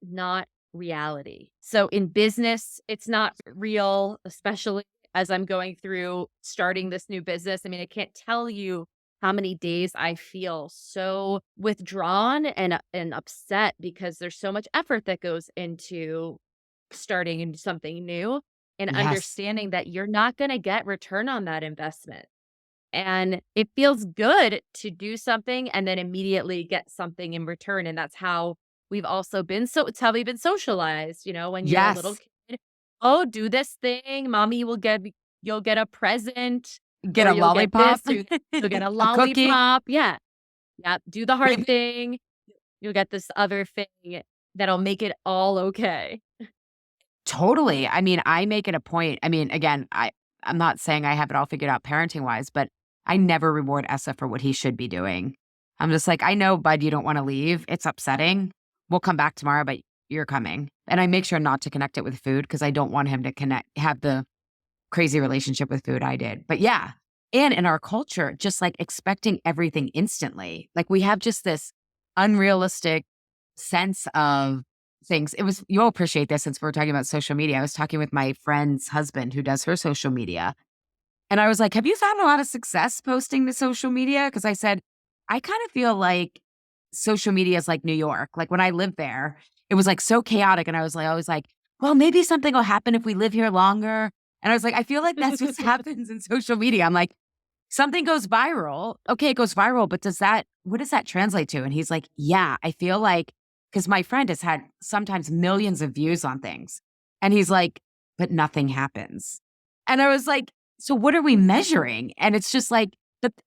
not reality. So in business, it's not real, especially as I'm going through starting this new business. I mean, I can't tell you how many days I feel so withdrawn and upset because there's so much effort that goes into starting into something new and Yes. understanding that you're not going to get return on that investment. And it feels good to do something and then immediately get something in return, and that's how we've also been it's how we've been socialized, when you're a little Yes. kid. "Oh, do this thing, mommy will get you'll get a present, Get or a you'll get lollipop, this, or you'll get a a cookie. lollipop." Yeah. Yep, do the hard thing, you'll get this other thing that'll make it all okay. Totally. I mean, I make it a point. I mean, again, I'm not saying I have it all figured out parenting wise, but I never reward Essa for what he should be doing. I'm just like, I know, bud, you don't want to leave. It's upsetting. We'll come back tomorrow, but you're coming. And I make sure not to connect it with food because I don't want him to have the crazy relationship with food I did. But yeah. And in our culture, just like expecting everything instantly. Like we have just this unrealistic sense of things. You'll appreciate this since we're talking about social media. I was talking with my friend's husband who does her social media. And I was like, have you found a lot of success posting to social media? Because I said, I kind of feel like social media is like New York. Like when I lived there, it was like so chaotic. And I was like, well, maybe something will happen if we live here longer. And I was like, I feel like that's what happens in social media. I'm like, something goes viral. Okay, it goes viral, but what does that translate to? And he's like, yeah, I feel like, because my friend has had sometimes millions of views on things. And he's like, but nothing happens. And I was like, so what are we measuring? And it's just like,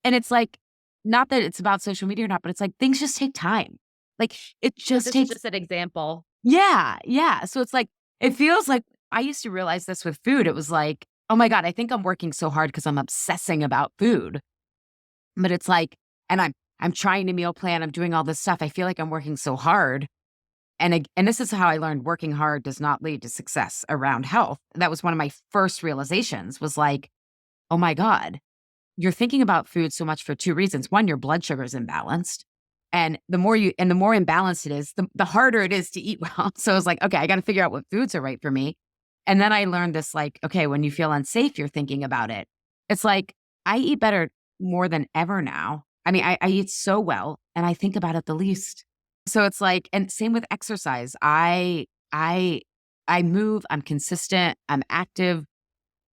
and it's like, not that it's about social media or not, but it's like things just take time. Like it So just this is takes, just an example. yeah, yeah. So it's like, it feels like I used to realize this with food. It was like, oh my God, I think I'm working so hard because I'm obsessing about food. But it's like, and I'm trying to meal plan, I'm doing all this stuff. I feel like I'm working so hard. And this is how I learned working hard does not lead to success around health. That was one of my first realizations was like, oh my God, you're thinking about food so much for two reasons. One, your blood sugar is imbalanced. And the more imbalanced it is, the harder it is to eat well. So I was like, okay, I got to figure out what foods are right for me. And then I learned this like, okay, when you feel unsafe, you're thinking about it. It's like, I eat better more than ever now. I mean, I eat so well and I think about it the least. So it's like, and same with exercise. I move, I'm consistent, I'm active.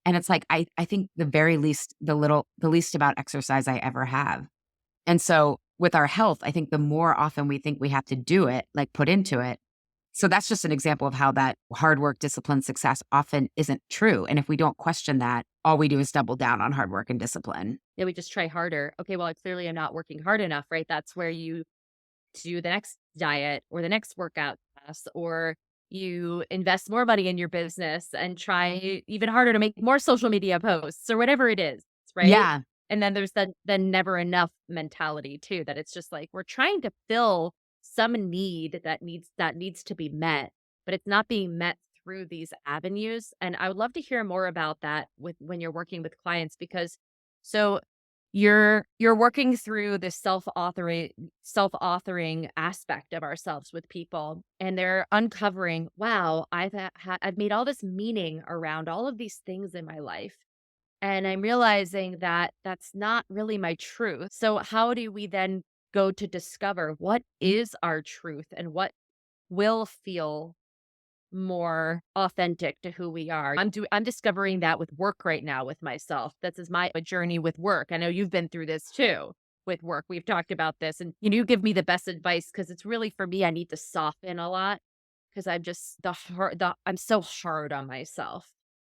And it's like, I think the very least, the least about exercise I ever have. And so with our health, I think the more often we think we have to do it, like put into it. So that's just an example of how that hard work, discipline, success often isn't true. And if we don't question that, all we do is double down on hard work and discipline. Yeah, we just try harder. Okay, well, I clearly am not working hard enough, right? That's where you do the next diet or the next workout class, or you invest more money in your business and try even harder to make more social media posts or whatever it is, right? Yeah. And then there's the never enough mentality too, that it's just like we're trying to fill some need that needs to be met, but it's not being met through these avenues. And I would love to hear more about that with when you're working with clients, because so you're working through this self-authoring aspect of ourselves with people, and they're uncovering, wow, I've made all this meaning around all of these things in my life, and I'm realizing that that's not really my truth. So how do we then go to discover what is our truth and what will feel more authentic to who we are? I'm discovering that with work right now with myself. This is my journey with work. I know you've been through this too with work. We've talked about this, and you give me the best advice because it's really for me. I need to soften a lot because I'm just I'm so hard on myself.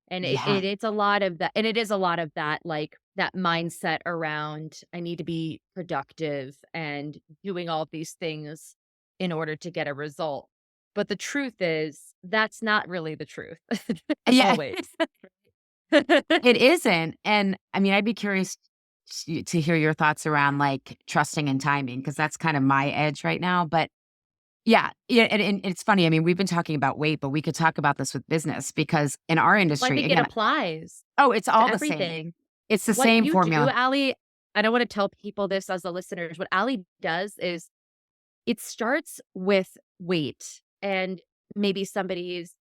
And Yeah. it's a lot of that, and it is a lot of that, like that mindset around I need to be productive and doing all of these things in order to get a result. But the truth is, that's not really the truth, Yeah. always. It isn't. And I mean, I'd be curious to hear your thoughts around like trusting and timing, because that's kind of my edge right now. But yeah, yeah, and it's funny. I mean, we've been talking about weight, but we could talk about this with business because in our Well, I industry, think it again, applies oh, it's to all the same. everything. It's the What same you do, formula. Allie, and I want to tell people this as the listeners, what Ali does is it starts with weight and maybe somebody's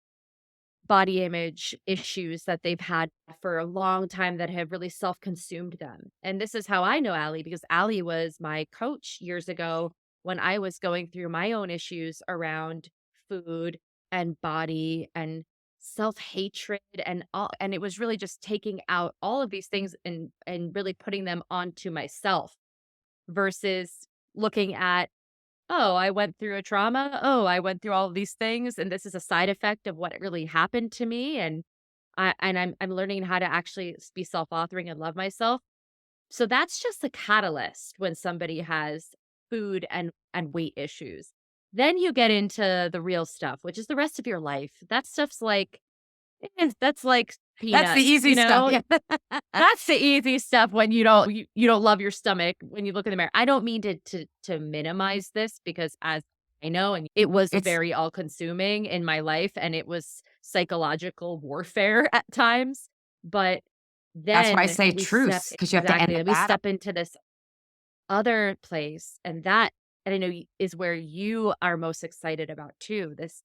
body image issues that they've had for a long time that have really self-consumed them. And this is how I know Ali because Ali was my coach years ago when I was going through my own issues around food and body and self-hatred and all, and it was really just taking out all of these things and really putting them onto myself versus looking at, "Oh, I went through a trauma. Oh, I went through all of these things, and this is a side effect of what really happened to me, and I'm learning how to actually be self-authoring and love myself." So that's just the catalyst when somebody has food and weight issues. Then you get into the real stuff, which is the rest of your life. That stuff's like, that's like That's the peanuts, easy stuff. Yeah. that's the easy stuff when you don't love your stomach when you look in the mirror. I don't mean to minimize this because as I know, and it was It's very all-consuming in my life, and it was psychological warfare at times, but that's why I then say we step truce because you have to end exactly, the we battle. step into this other place, and that and I know is where you are most excited about too, this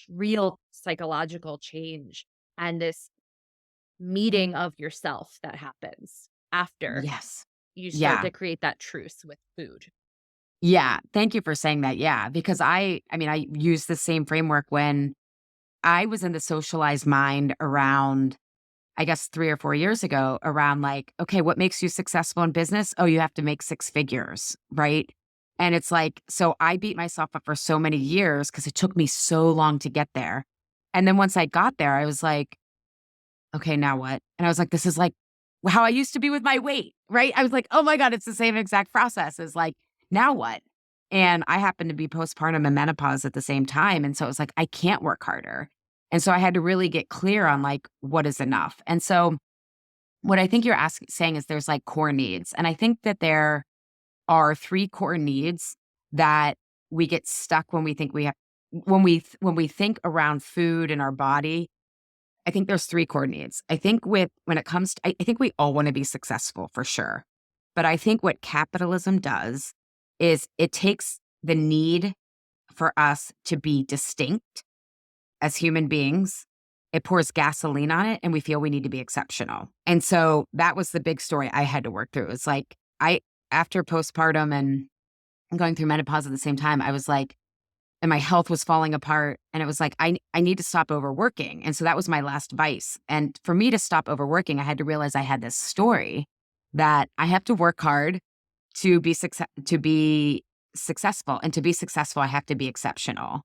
real psychological change and this meeting of yourself that happens after Yes. you start Yeah. to create that truce with food. Yeah. Thank you for saying that. Yeah. Because I mean, I use the same framework when I was in the socialized mind around, I guess, 3 or 4 years ago, around like, okay, what makes you successful in business? Oh, you have to make 6 figures. Right. And it's like, so I beat myself up for so many years because it took me so long to get there. And then once I got there, I was like, okay, now what? And I was like, this is like how I used to be with my weight, right? I was like, oh my God, it's the same exact process as like, now what? And I happened to be postpartum and menopause at the same time. And so it was like, I can't work harder. And so I had to really get clear on like, what is enough? And so what I think you're saying is there's like core needs. And I think that there are 3 core needs that we get stuck when we think we have, when we think around food and our body. I think there's 3 core needs. I think when it comes to I think we all wanna be successful for sure. But I think what capitalism does is it takes the need for us to be distinct as human beings, it pours gasoline on it, and we feel we need to be exceptional. And so that was the big story I had to work through. It's like I after postpartum and going through menopause at the same time, I was like, and my health was falling apart, and it was like, I need to stop overworking, and so that was my last vice, and for me to stop overworking, I had to realize I had this story that I have to work hard to be successful, and to be successful, I have to be exceptional,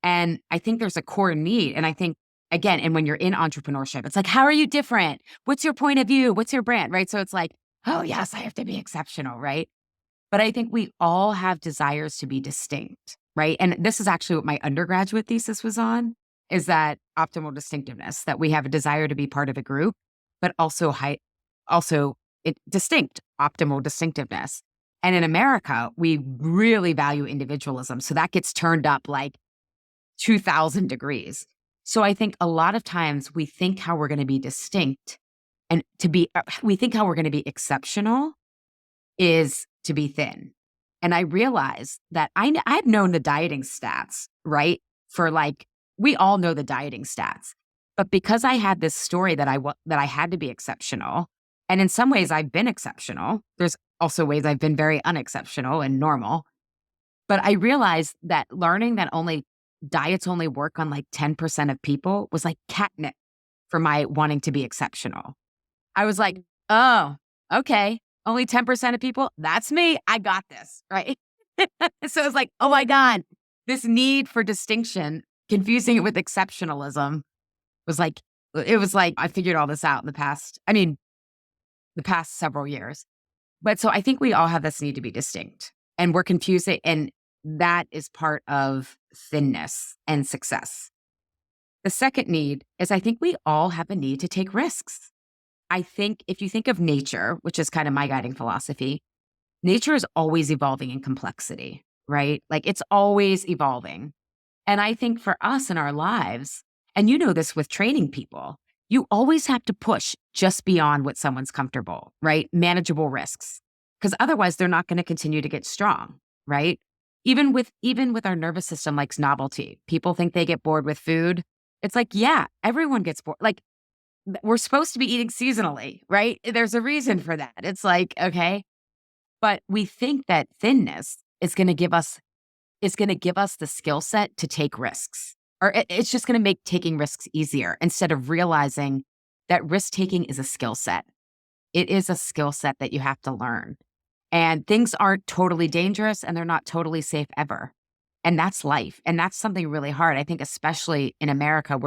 and I think there's a core need, and I think, again, and when you're in entrepreneurship, it's like, "How are you different? What's your point of view? What's your brand?" Right? So it's like, "Oh, yes, I have to be exceptional," right? But I think we all have desires to be distinct, right? And this is actually what my undergraduate thesis was on, is that optimal distinctiveness, that we have a desire to be part of a group, but also distinct, optimal distinctiveness. And in America, we really value individualism. So that gets turned up like 2000 degrees. So I think a lot of times we think how we're going to be distinct and we think how we're going to be exceptional is to be thin. And I realized that I've known the dieting stats, right? For like, we all know the dieting stats. But because I had this story that I had to be exceptional, and in some ways I've been exceptional, there's also ways I've been very unexceptional and normal. But I realized that learning that only diets only work on like 10% of people was like catnip for my wanting to be exceptional. I was like, "Oh, okay. Only 10% of people? That's me. I got this." Right? So it's like, "Oh my God, this need for distinction, confusing it with exceptionalism was like it was like I figured all this out in the past several years." But so I think we all have this need to be distinct, and we're confusing, and that is part of thinness and success. The second need is I think we all have a need to take risks. I think if you think of nature, which is kind of my guiding philosophy, nature is always evolving in complexity, right? Like it's always evolving. And I think for us in our lives, and you know this with training people, you always have to push just beyond what someone's comfortable, right? Manageable risks. because otherwise they're not going to continue to get strong, right? Even with our nervous system likes novelty. People think they get bored with food. It's like, yeah, everyone gets bored. Like we're supposed to be eating seasonally, right? There's a reason for that. It's like, okay, but we think that thinness is going to give us the skill set to take risks. Or it's just going to make taking risks easier instead of realizing that risk taking is a skill set. It is a skill set that you have to learn. And things aren't totally dangerous and they're not totally safe ever. And that's life. And that's something really hard. I think especially in America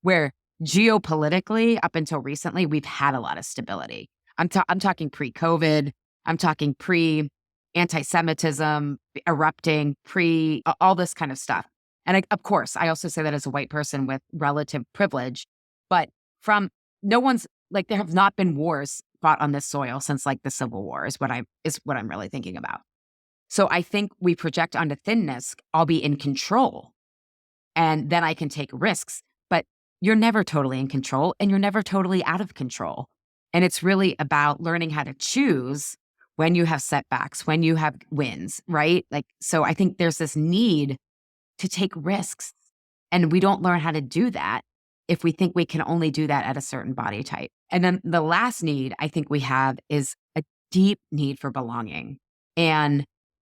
where geopolitically up until recently we've had a lot of stability. I'm talking pre-COVID, I'm talking pre anti-Semitism erupting, pre all this kind of stuff. And of course, I also say that as a white person with relative privilege, but from no one's like there have not been wars fought on this soil since like the Civil War is what I'm really thinking about. So I think we project onto thinness, I'll be in control and then I can take risks, but you're never totally in control and you're never totally out of control. And it's really about learning how to choose when you have setbacks, when you have wins, right? Like, so I think there's this need to take risks. And we don't learn how to do that if we think we can only do that at a certain body type. And then the last need I think we have is a deep need for belonging. And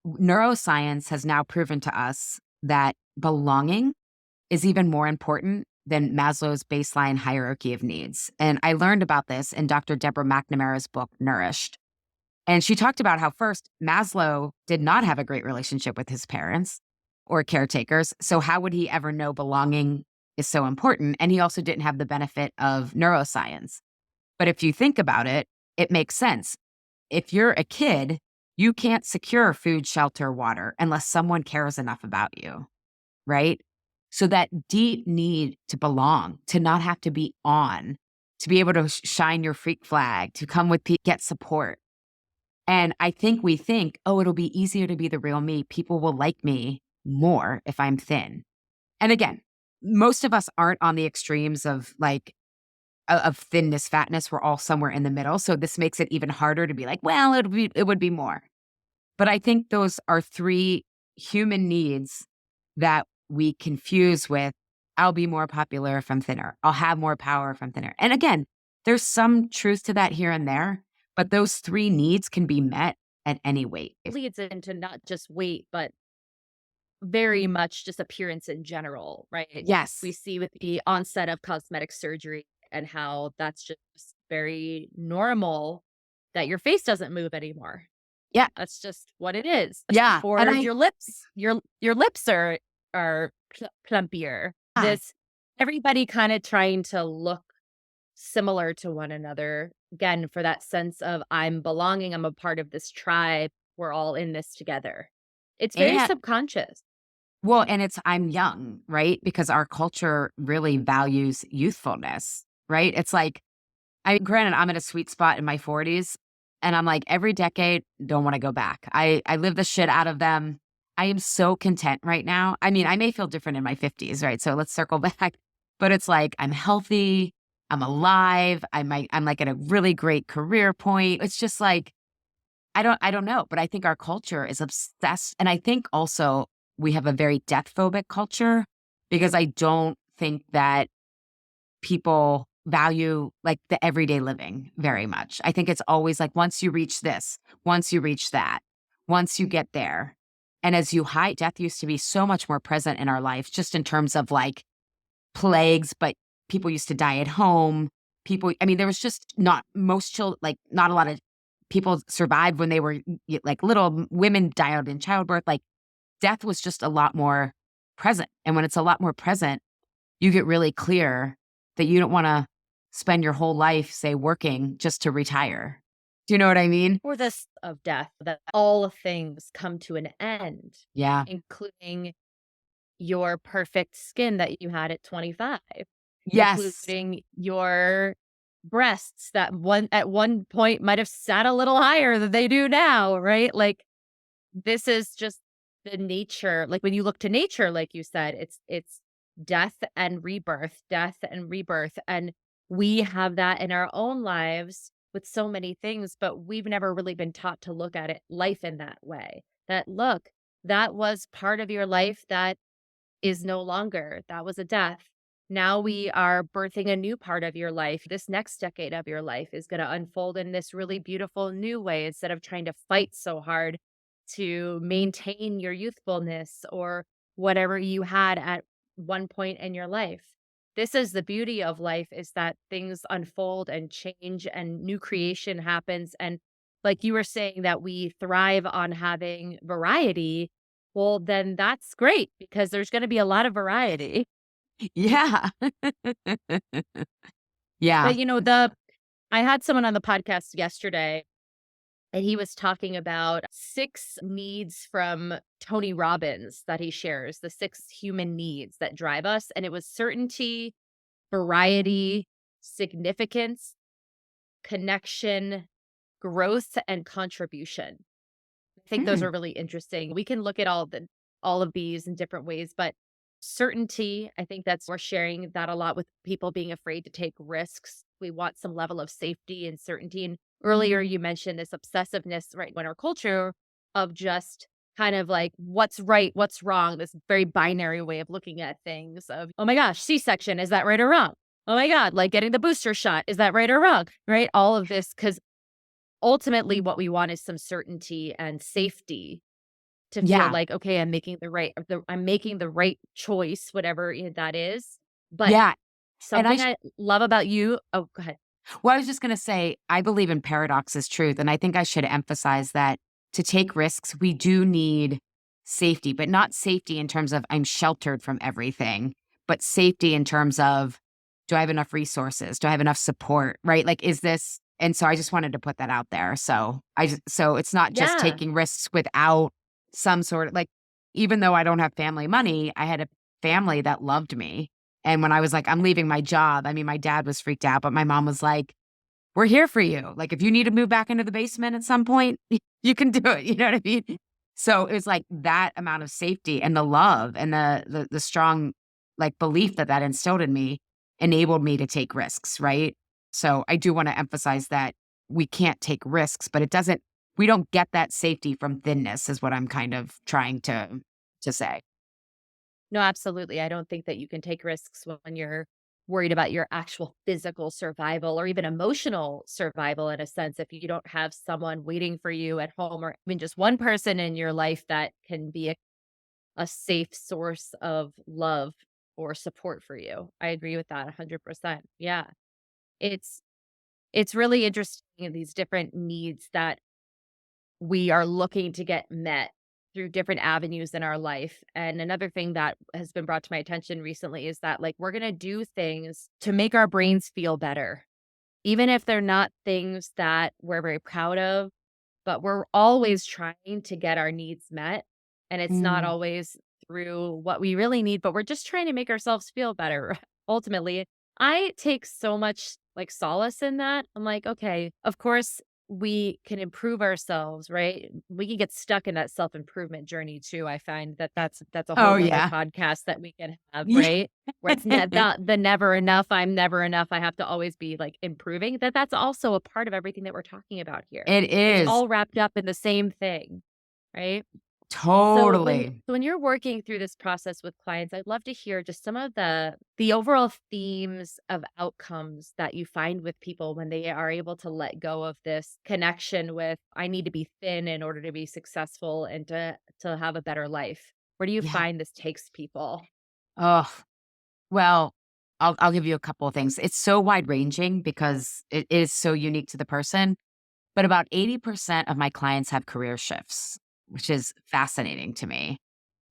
neuroscience has now proven to us that belonging is even more important than Maslow's baseline hierarchy of needs. And I learned about this in Dr. Deborah McNamara's book, Nourished. And she talked about how first Maslow did not have a great relationship with his parents or caretakers. So how would he ever know belonging is so important? And he also didn't have the benefit of neuroscience. But if you think about it, it makes sense. If you're a kid, you can't secure food, shelter, water unless someone cares enough about you, right? So that deep need to belong, to not have to be on, to be able to shine your freak flag, to come with, get support. And I think we think, oh, it'll be easier to be the real me. People will like me more if I'm thin. And again, most of us aren't on the extremes of like of thinness, fatness. We're all somewhere in the middle. So this makes it even harder to be like, well, it would be more. But I think those are three human needs that we confuse with I'll be more popular if I'm thinner. I'll have more power if I'm thinner. And again, there's some truth to that here and there, but those three needs can be met at any weight. Leads into not just weight, but very much just appearance in general, right? We Yes. see with the onset of cosmetic surgery and how that's just very normal that your face doesn't move anymore. Yeah. That's just what it is. Yeah. And Or I, your lips are plumpier. ah, This everybody kind of trying to look similar to one another again for that sense of I'm belonging, I'm a part of this tribe, we're all in this together. It's very and subconscious. well, and it's I'm young, right? Because our culture really values youthfulness, right? It's like, granted, I'm at a sweet spot in my 40s, and I'm like, every decade, don't want to go back. I live the shit out of them. I am so content right now. I mean, I may feel different in my 50s, right? So let's circle back. But it's like I'm healthy, I'm alive, I'm like at a really great career point. It's just like I don't know, but I think our culture is obsessed. And I think also we have a very death phobic culture because I don't think that people value like the everyday living very much. I think it's always like once you reach this, once you reach that, once you get there. And as you high, death used to be so much more present in our life, just in terms of like plagues, but people used to die at home. People, I mean, there was just not most children, like not a lot of people survived when they were like little. Women died in childbirth. Like death was just a lot more present. And when it's a lot more present, you get really clear that you don't want to spend your whole life, say, working just to retire. Do you know what I mean? Or this of death, that all things come to an end, Yeah. including your perfect skin that you had at 25, Yes. including your breasts that at one point might have sat a little higher than they do now, right? Like this is just the nature. Like when you look to nature, like you said, it's death and rebirth, death and rebirth. And we have that in our own lives with so many things, but we've never really been taught to look at it life in that way. That look, that was part of your life that is no longer. That was a death. Now we are birthing a new part of your life. This next decade of your life is going to unfold in this really beautiful new way instead of trying to fight so hard to maintain your youthfulness or whatever you had at one point in your life. This is the beauty of life is that things unfold and change and new creation happens and like you were saying that we thrive on having variety, well, then that's great because there's gonna be a lot of variety. Yeah. Yeah. But, the I had someone on the podcast yesterday, and he was talking about 6 needs from Tony Robbins that he shares, the 6 human needs that drive us, and it was certainty, variety, significance, connection, growth, and contribution. I think those Hmm. are really interesting. We can look at all of these in different ways, but certainty, I think that's we're sharing that a lot with people being afraid to take risks. We want some level of safety and certainty. And earlier you mentioned this obsessiveness, right, in our culture of just kind of like what's right, what's wrong, this very binary way of looking at things of, oh my gosh, C-section, is that right or wrong? Oh my God, like getting the booster shot, is that right or wrong? Right? All of this, because ultimately what we want is some certainty and safety to feel Yeah. like, okay, I'm making the right choice, whatever that is. But Yeah. And something I love about you, oh, go ahead. well, I was just going to say, I believe in paradox as truth. And I think I should emphasize that to take risks, we do need safety, but not safety in terms of I'm sheltered from everything, but safety in terms of do I have enough resources? Do I have enough support? Right? Like, is this, and so I just wanted to put that out there. So it's not just Yeah. taking risks without some sort of like, even though I don't have family money, I had a family that loved me and when I was like, "I'm leaving my job," I mean, my dad was freaked out, but my mom was like, "We're here for you. Like, if you need to move back into the basement at some point, you can do it." You know what I mean? So, it was like that amount of safety and the love and the strong, like, belief that that instilled in me enabled me to take risks, right? So, I do wanna emphasize that we can't take risks, but it doesn't we don't get that safety from thinness is what I'm kind of trying to say. No, absolutely. I don't think that you can take risks when you're worried about your actual physical survival or even emotional survival in a sense if you don't have someone waiting for you at home or even just one person in your life that can be a safe source of love or support for you. I agree with that 100%. Yeah. It's it's really interesting these different needs that we are looking to get met through different avenues in our life. And another thing that has been brought to my attention recently is that like we're going to do things to make our brains feel better, even if they're not things that we're very proud of, but we're always trying to get our needs met. And it's not Mm. always through what we really need, but we're just trying to make ourselves feel better. Ultimately, I take so much like solace in that. I'm like, okay, of course we can improve ourselves, right? We can get stuck in that self-improvement journey too. I find that that's a whole Oh, nother yeah. podcast that we can have, Yeah. right? Where it's not the never enough, I'm never enough, I have to always be, like, improving, that's also a part of everything that we're talking about here. It It's is. all wrapped up in the same thing, right? Totally. So when you're working through this process with clients, I'd love to hear just some of the overall themes of outcomes that you find with people when they are able to let go of this connection with, "I need to be thin in order to be successful and to have a better life." Where do you Yeah. find this takes people? Oh, well, I'll give you a couple of things. It's so wide ranging because it is so unique to the person, but about 80% of my clients have career shifts, which is fascinating to me.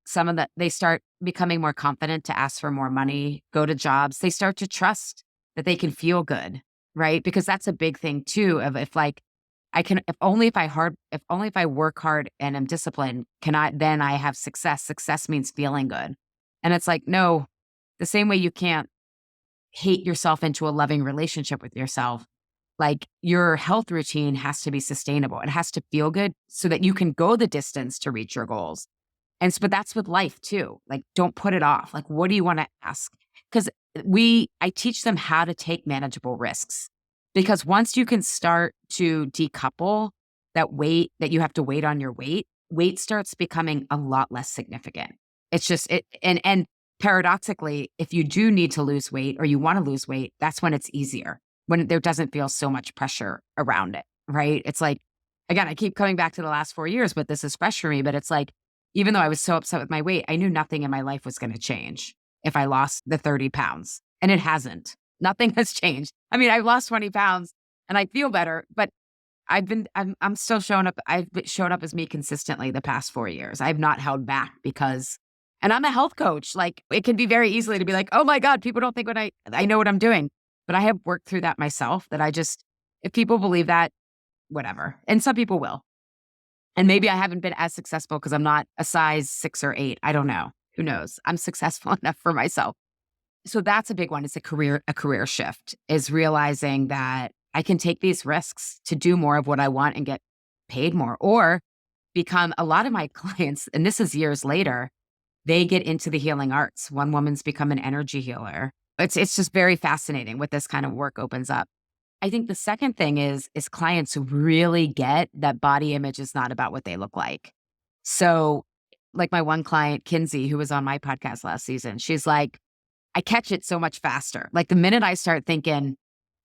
Some of the they start becoming more confident to ask for more money, go to jobs. They start to trust that they can feel good, right? Because that's a big thing too of if like I can if only if I work hard and am disciplined, can I then I have success. Success means feeling good. And it's like, no, the same way you can't hate yourself into a loving relationship with yourself. Like your health routine has to be sustainable. It has to feel good so that you can go the distance to reach your goals. But that's with life too. Like, don't put it off. Like, what do you want to ask? Because I teach them how to take manageable risks Because once you can start to decouple that weight, that you have to wait on your weight starts becoming a lot less significant. It's just it and paradoxically, if you do need to lose weight or you want to lose weight, that's when it's easier. When there doesn't feel so much pressure around it, right? It's like, again, I keep coming back to the last 4 years, but this is fresh for me. But it's like, even though I was so upset with my weight, I knew nothing in my life was going to change if I lost the 30 pounds. And it hasn't. Nothing has changed. I mean, I've lost 20 pounds and I feel better, but I'm still showing up. Showed up as me consistently the past 4 years. I've not held back because, and I'm a health coach. Like, it can be very easily to be like, oh my God, people don't think I know what I'm doing. But I have worked through that myself, that if people believe that, whatever. And some people will. And maybe I haven't been as successful because I'm not a size 6 or 8. I don't know. Who knows? I'm successful enough for myself. So that's a big one. It's a career shift, is realizing that I can take these risks to do more of what I want and get paid more, or become a lot of my clients. And this is years later, they get into the healing arts. One woman's become an energy healer. It's just very fascinating what this kind of work opens up. I think the second thing is clients who really get that body image is not about what they look like. So, like my one client, Kinsey, who was on my podcast last season, she's like, I catch it so much faster. Like, the minute I start thinking,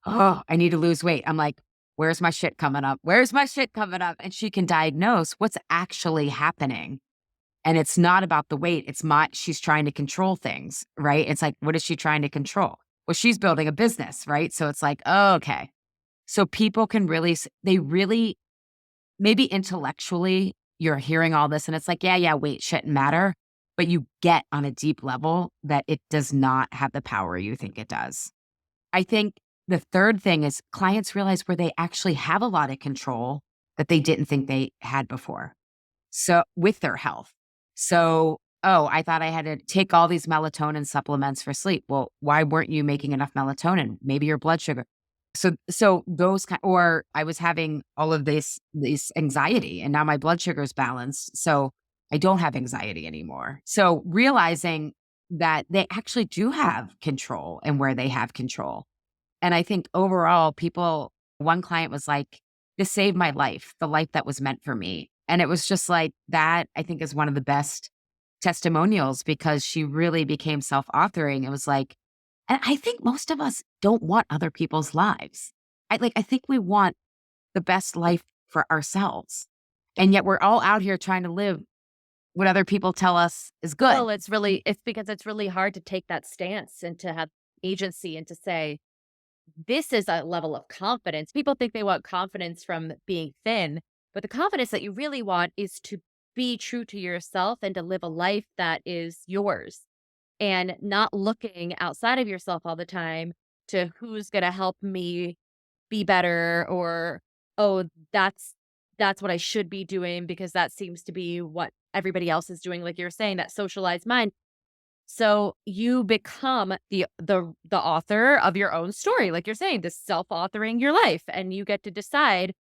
oh, I need to lose weight, I'm like, where's my shit coming up? Where's my shit coming up? And she can diagnose what's actually happening. And it's not about the weight. She's trying to control things, right? It's like, what is she trying to control? Well, she's building a business, right? So it's like, oh, okay. So people can they really, maybe intellectually, you're hearing all this and it's like, yeah, weight shouldn't matter. But you get on a deep level that it does not have the power you think it does. I think the third thing is clients realize where they actually have a lot of control that they didn't think they had before. So with their health. So, oh, I thought I had to take all these melatonin supplements for sleep. Well, why weren't you making enough melatonin? Maybe your blood sugar. So those or I was having all of this anxiety, and now my blood sugar is balanced. So I don't have anxiety anymore. So realizing that they actually do have control and where they have control. And I think overall, one client was like, this saved my life, the life that was meant for me. And it was just like that, I think, is one of the best testimonials, because she really became self-authoring. It was like, and I think most of us don't want other people's lives. I think we want the best life for ourselves. And yet we're all out here trying to live what other people tell us is good. Well, it's because it's really hard to take that stance and to have agency and to say, this is a level of confidence. People think they want confidence from being thin, but the confidence that you really want is to be true to yourself and to live a life that is yours, and not looking outside of yourself all the time to who's going to help me be better, or, oh, that's what I should be doing because that seems to be what everybody else is doing, like you're saying, that socialized mind. So you become the author of your own story, like you're saying, this self-authoring your life, and you get to decide.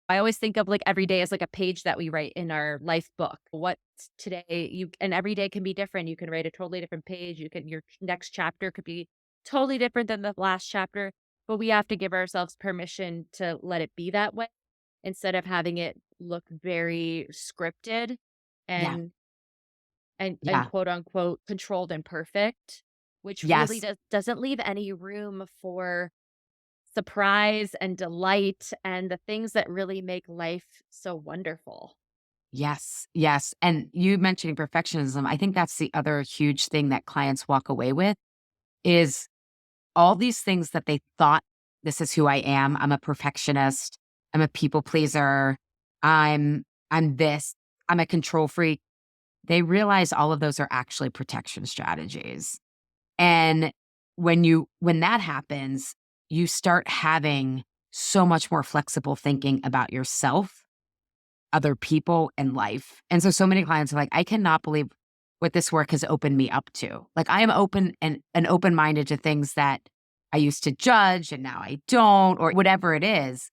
I always think of like every day as like a page that we write in our life book. What today and every day can be different. You can write a totally different page. Your next chapter could be totally different than the last chapter, but we have to give ourselves permission to let it be that way instead of having it look very scripted Yeah. and and Yeah. quote unquote controlled and perfect, which really Yes. doesn't leave any room for surprise and delight and the things that really make life so wonderful. Yes. Yes. And you mentioning perfectionism, I think that's the other huge thing that clients walk away with, is all these things that they thought, this is who I am. I'm a perfectionist. I'm a people pleaser. I'm this. I'm a control freak. They realize all of those are actually protection strategies. And when that happens, you start having so much more flexible thinking about yourself, other people, and life. And so many clients are like, I cannot believe what this work has opened me up to. Like, I am open and open-minded to things that I used to judge and now I don't, or whatever it is.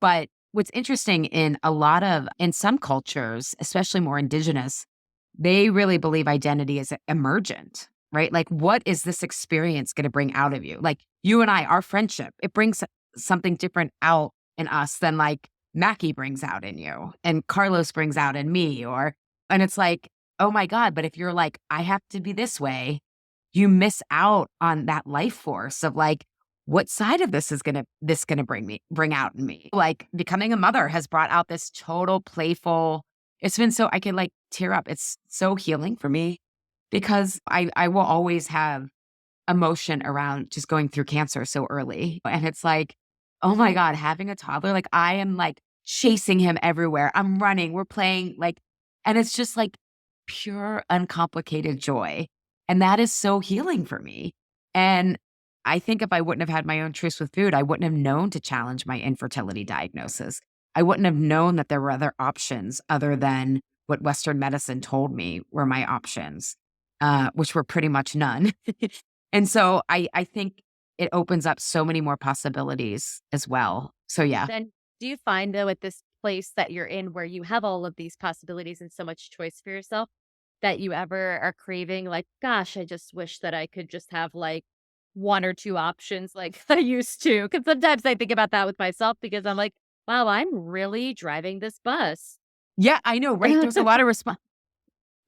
But what's interesting, in some cultures, especially more indigenous, they really believe identity is emergent, right? Like, what is this experience going to bring out of you? Like, you and I, our friendship, it brings something different out in us than like Mackie brings out in you and Carlos brings out in me and it's like, oh my God, but if you're like, I have to be this way, you miss out on that life force of like, what side of this is gonna bring out in me? Like becoming a mother has brought out this total playful, it's been so I can like tear up. It's so healing for me because I will always have emotion around just going through cancer so early. And it's like, oh my God, having a toddler, like I am like chasing him everywhere. I'm running, we're playing like, and it's just like pure, uncomplicated joy. And that is so healing for me. And I think if I wouldn't have had my own truce with food, I wouldn't have known to challenge my infertility diagnosis. I wouldn't have known that there were other options other than what Western medicine told me were my options, which were pretty much none. And so I think it opens up so many more possibilities as well. So yeah. Then do you find though at this place that you're in where you have all of these possibilities and so much choice for yourself that you ever are craving like, gosh, I just wish that I could just have like one or two options like I used to? Because sometimes I think about that with myself because I'm like, wow, I'm really driving this bus. Yeah, I know, right? There's a lot of response.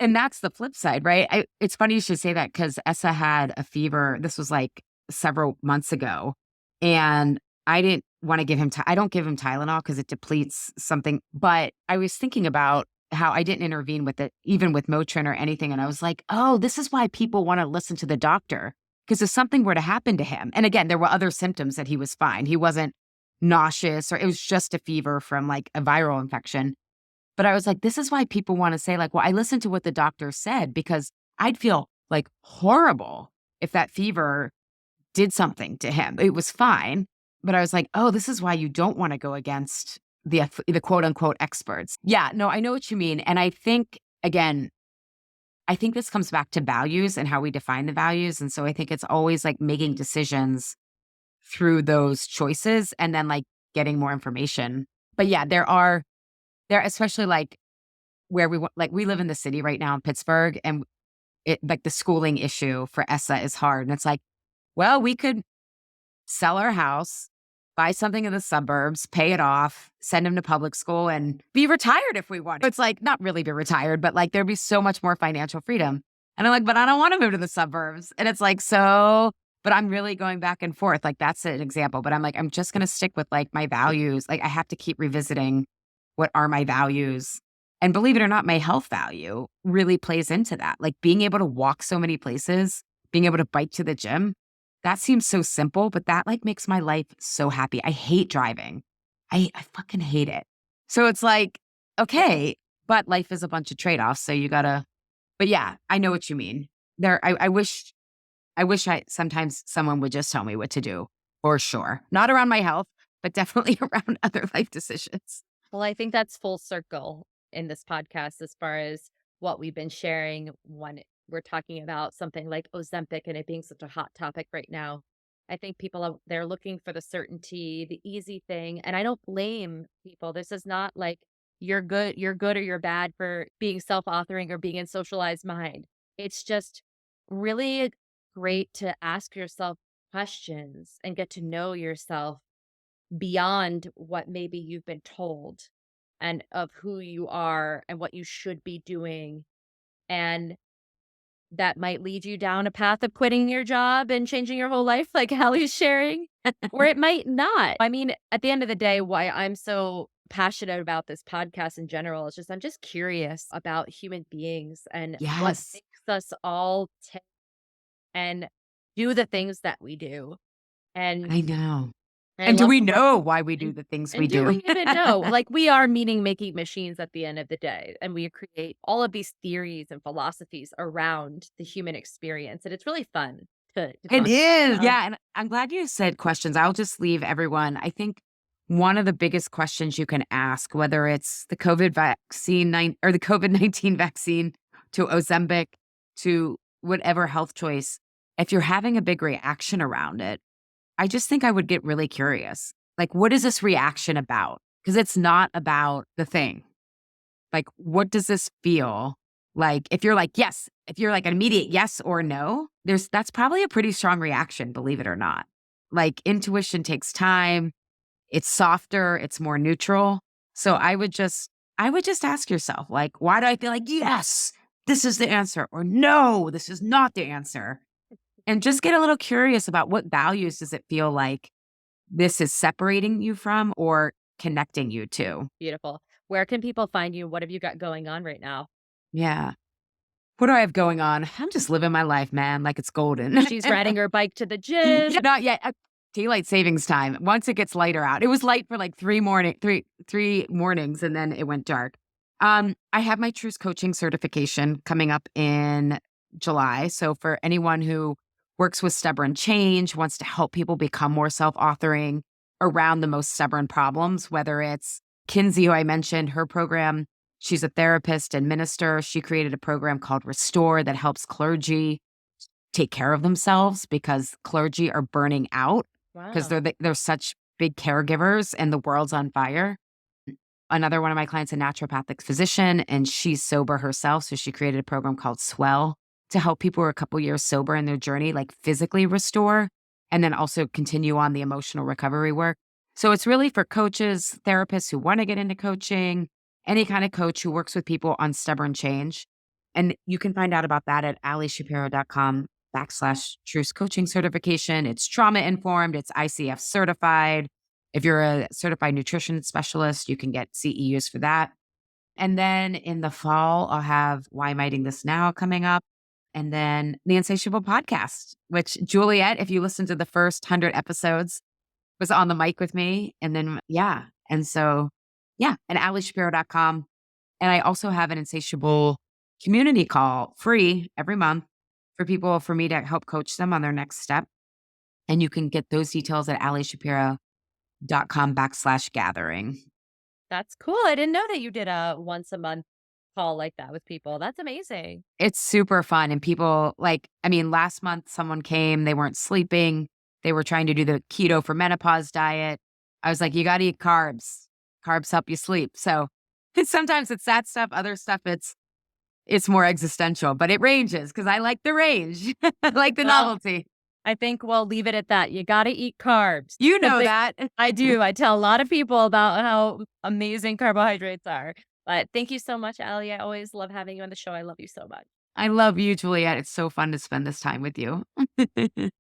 And that's the flip side, right? It's funny you should say that because Essa had a fever. This was like several months ago. And I didn't want to give him, I don't give him Tylenol because it depletes something. But I was thinking about how I didn't intervene with it, even with Motrin or anything. And I was like, oh, this is why people want to listen to the doctor. Because if something were to happen to him, and again, there were other symptoms that he was fine. He wasn't nauseous or it was just a fever from like a viral infection. But I was like, this is why people wanna say, like, well, I listened to what the doctor said because I'd feel, like, horrible if that fever did something to him. It was fine, but I was like, "Oh, this is why you don't wanna go against the quote, unquote, experts." Yeah, no, I know what you mean, and I think, again, I think this comes back to values and how we define the values, and so I think it's always, like, making decisions through those choices and then, like, getting more information. But, yeah, there especially, like, where we live in the city right now in Pittsburgh, and it like, the schooling issue for Essa is hard, and it's like, well, we could sell our house, buy something in the suburbs, pay it off, send him to public school, and be retired if we want. It's like, not really be retired, but, like, there'd be so much more financial freedom. And I'm like, "But I don't wanna move to the suburbs." And it's like, so but I'm really going back and forth, like, that's an example, but I'm like, I'm just gonna stick with, like, my values. Like, I have to keep revisiting what are my values. And believe it or not, my health value really plays into that. Like being able to walk so many places, being able to bike to the gym, that seems so simple, but that like makes my life so happy. I hate driving. I fucking hate it. So it's like, okay, but life is a bunch of trade-offs. So you gotta, but yeah, I know what you mean. I wish sometimes someone would just tell me what to do for sure. Not around my health, but definitely around other life decisions. Well, I think that's full circle in this podcast as far as what we've been sharing when we're talking about something like Ozempic and it being such a hot topic right now. I think people are they're looking for the certainty, the easy thing, and I don't blame people. This is not like you're good or you're bad for being self-authoring or being in socialized mind. It's just really great to ask yourself questions and get to know yourself beyond what maybe you've been told and of who you are and what you should be doing. And that might lead you down a path of quitting your job and changing your whole life, like Hallie's sharing, or it might not. I mean, at the end of the day, why I'm so passionate about this podcast in general is just I'm just curious about human beings and what Yes, makes us all tick and do the things that we do. And I know. I And do love we the work know why we do and the things we and do do? we even know? Like, we are meaning-making machines at the end of the day, and we create all of these theories and philosophies around the human experience, and it's really fun to It talk is. about. Yeah. And I'm glad you said questions. I'll just leave everyone. I think one of the biggest questions you can ask, whether it's the COVID vaccine or the COVID-19 vaccine to Ozempic to whatever health choice, if you're having a big reaction around it, I just think I would get really curious. Like, what is this reaction about? Because it's not about the thing. Like, what does this feel like? If you're like, yes, if you're like an immediate yes or no, that's probably a pretty strong reaction, believe it or not. Like, intuition takes time. It's softer, it's more neutral. So I would just ask yourself, like, why do I feel like, yes, this is the answer, or no, this is not the answer? And just get a little curious about what values does it feel like this is separating you from or connecting you to. Beautiful. Where can people find you? What have you got going on right now? Yeah. What do I have going on? I'm just living my life, man, like it's golden. She's riding her bike to the gym. Yeah, not yet. Daylight savings time. Once it gets lighter out. It was light for like 3 mornings, and then it went dark. I have my Truce coaching certification coming up in July. So for anyone who works with stubborn change, wants to help people become more self-authoring around the most stubborn problems, whether it's Kinsey, who I mentioned, her program, she's a therapist and minister. She created a program called Restore that helps clergy take care of themselves because clergy are burning out because Wow. they're such big caregivers and the world's on fire. Another one of my clients, a naturopathic physician, and she's sober herself. So she created a program called Swell to help people who are a couple years sober in their journey, like physically restore and then also continue on the emotional recovery work. So it's really for coaches, therapists who want to get into coaching, any kind of coach who works with people on stubborn change. And you can find out about that at alishapiro.com/Truce coaching certification. It's trauma informed, it's ICF certified. If you're a certified nutrition specialist, you can get CEUs for that. And then in the fall, I'll have Why Am I Eating This Now coming up. And then the Insatiable podcast, which Juliet, if you listen to the first 100 episodes, was on the mic with me. And then, yeah. And so, yeah, and alishapiro.com. And I also have an Insatiable community call free every month for people, for me to help coach them on their next step. And you can get those details at alishapiro.com/gathering. That's cool. I didn't know that you did a once a month call like that with people. That's amazing. It's super fun. And people like, I mean, last month someone came, they weren't sleeping. They were trying to do the keto for menopause diet. I was like, you got to eat carbs. Carbs help you sleep. So sometimes it's that stuff, other stuff, it's more existential, but it ranges because I like the range. I like the Well, novelty. I think we'll leave it at that. You gotta eat carbs. You 'Cause know that. I do. I tell a lot of people about how amazing carbohydrates are. But thank you so much, Ali. I always love having you on the show. I love you so much. I love you, Juliet. It's so fun to spend this time with you.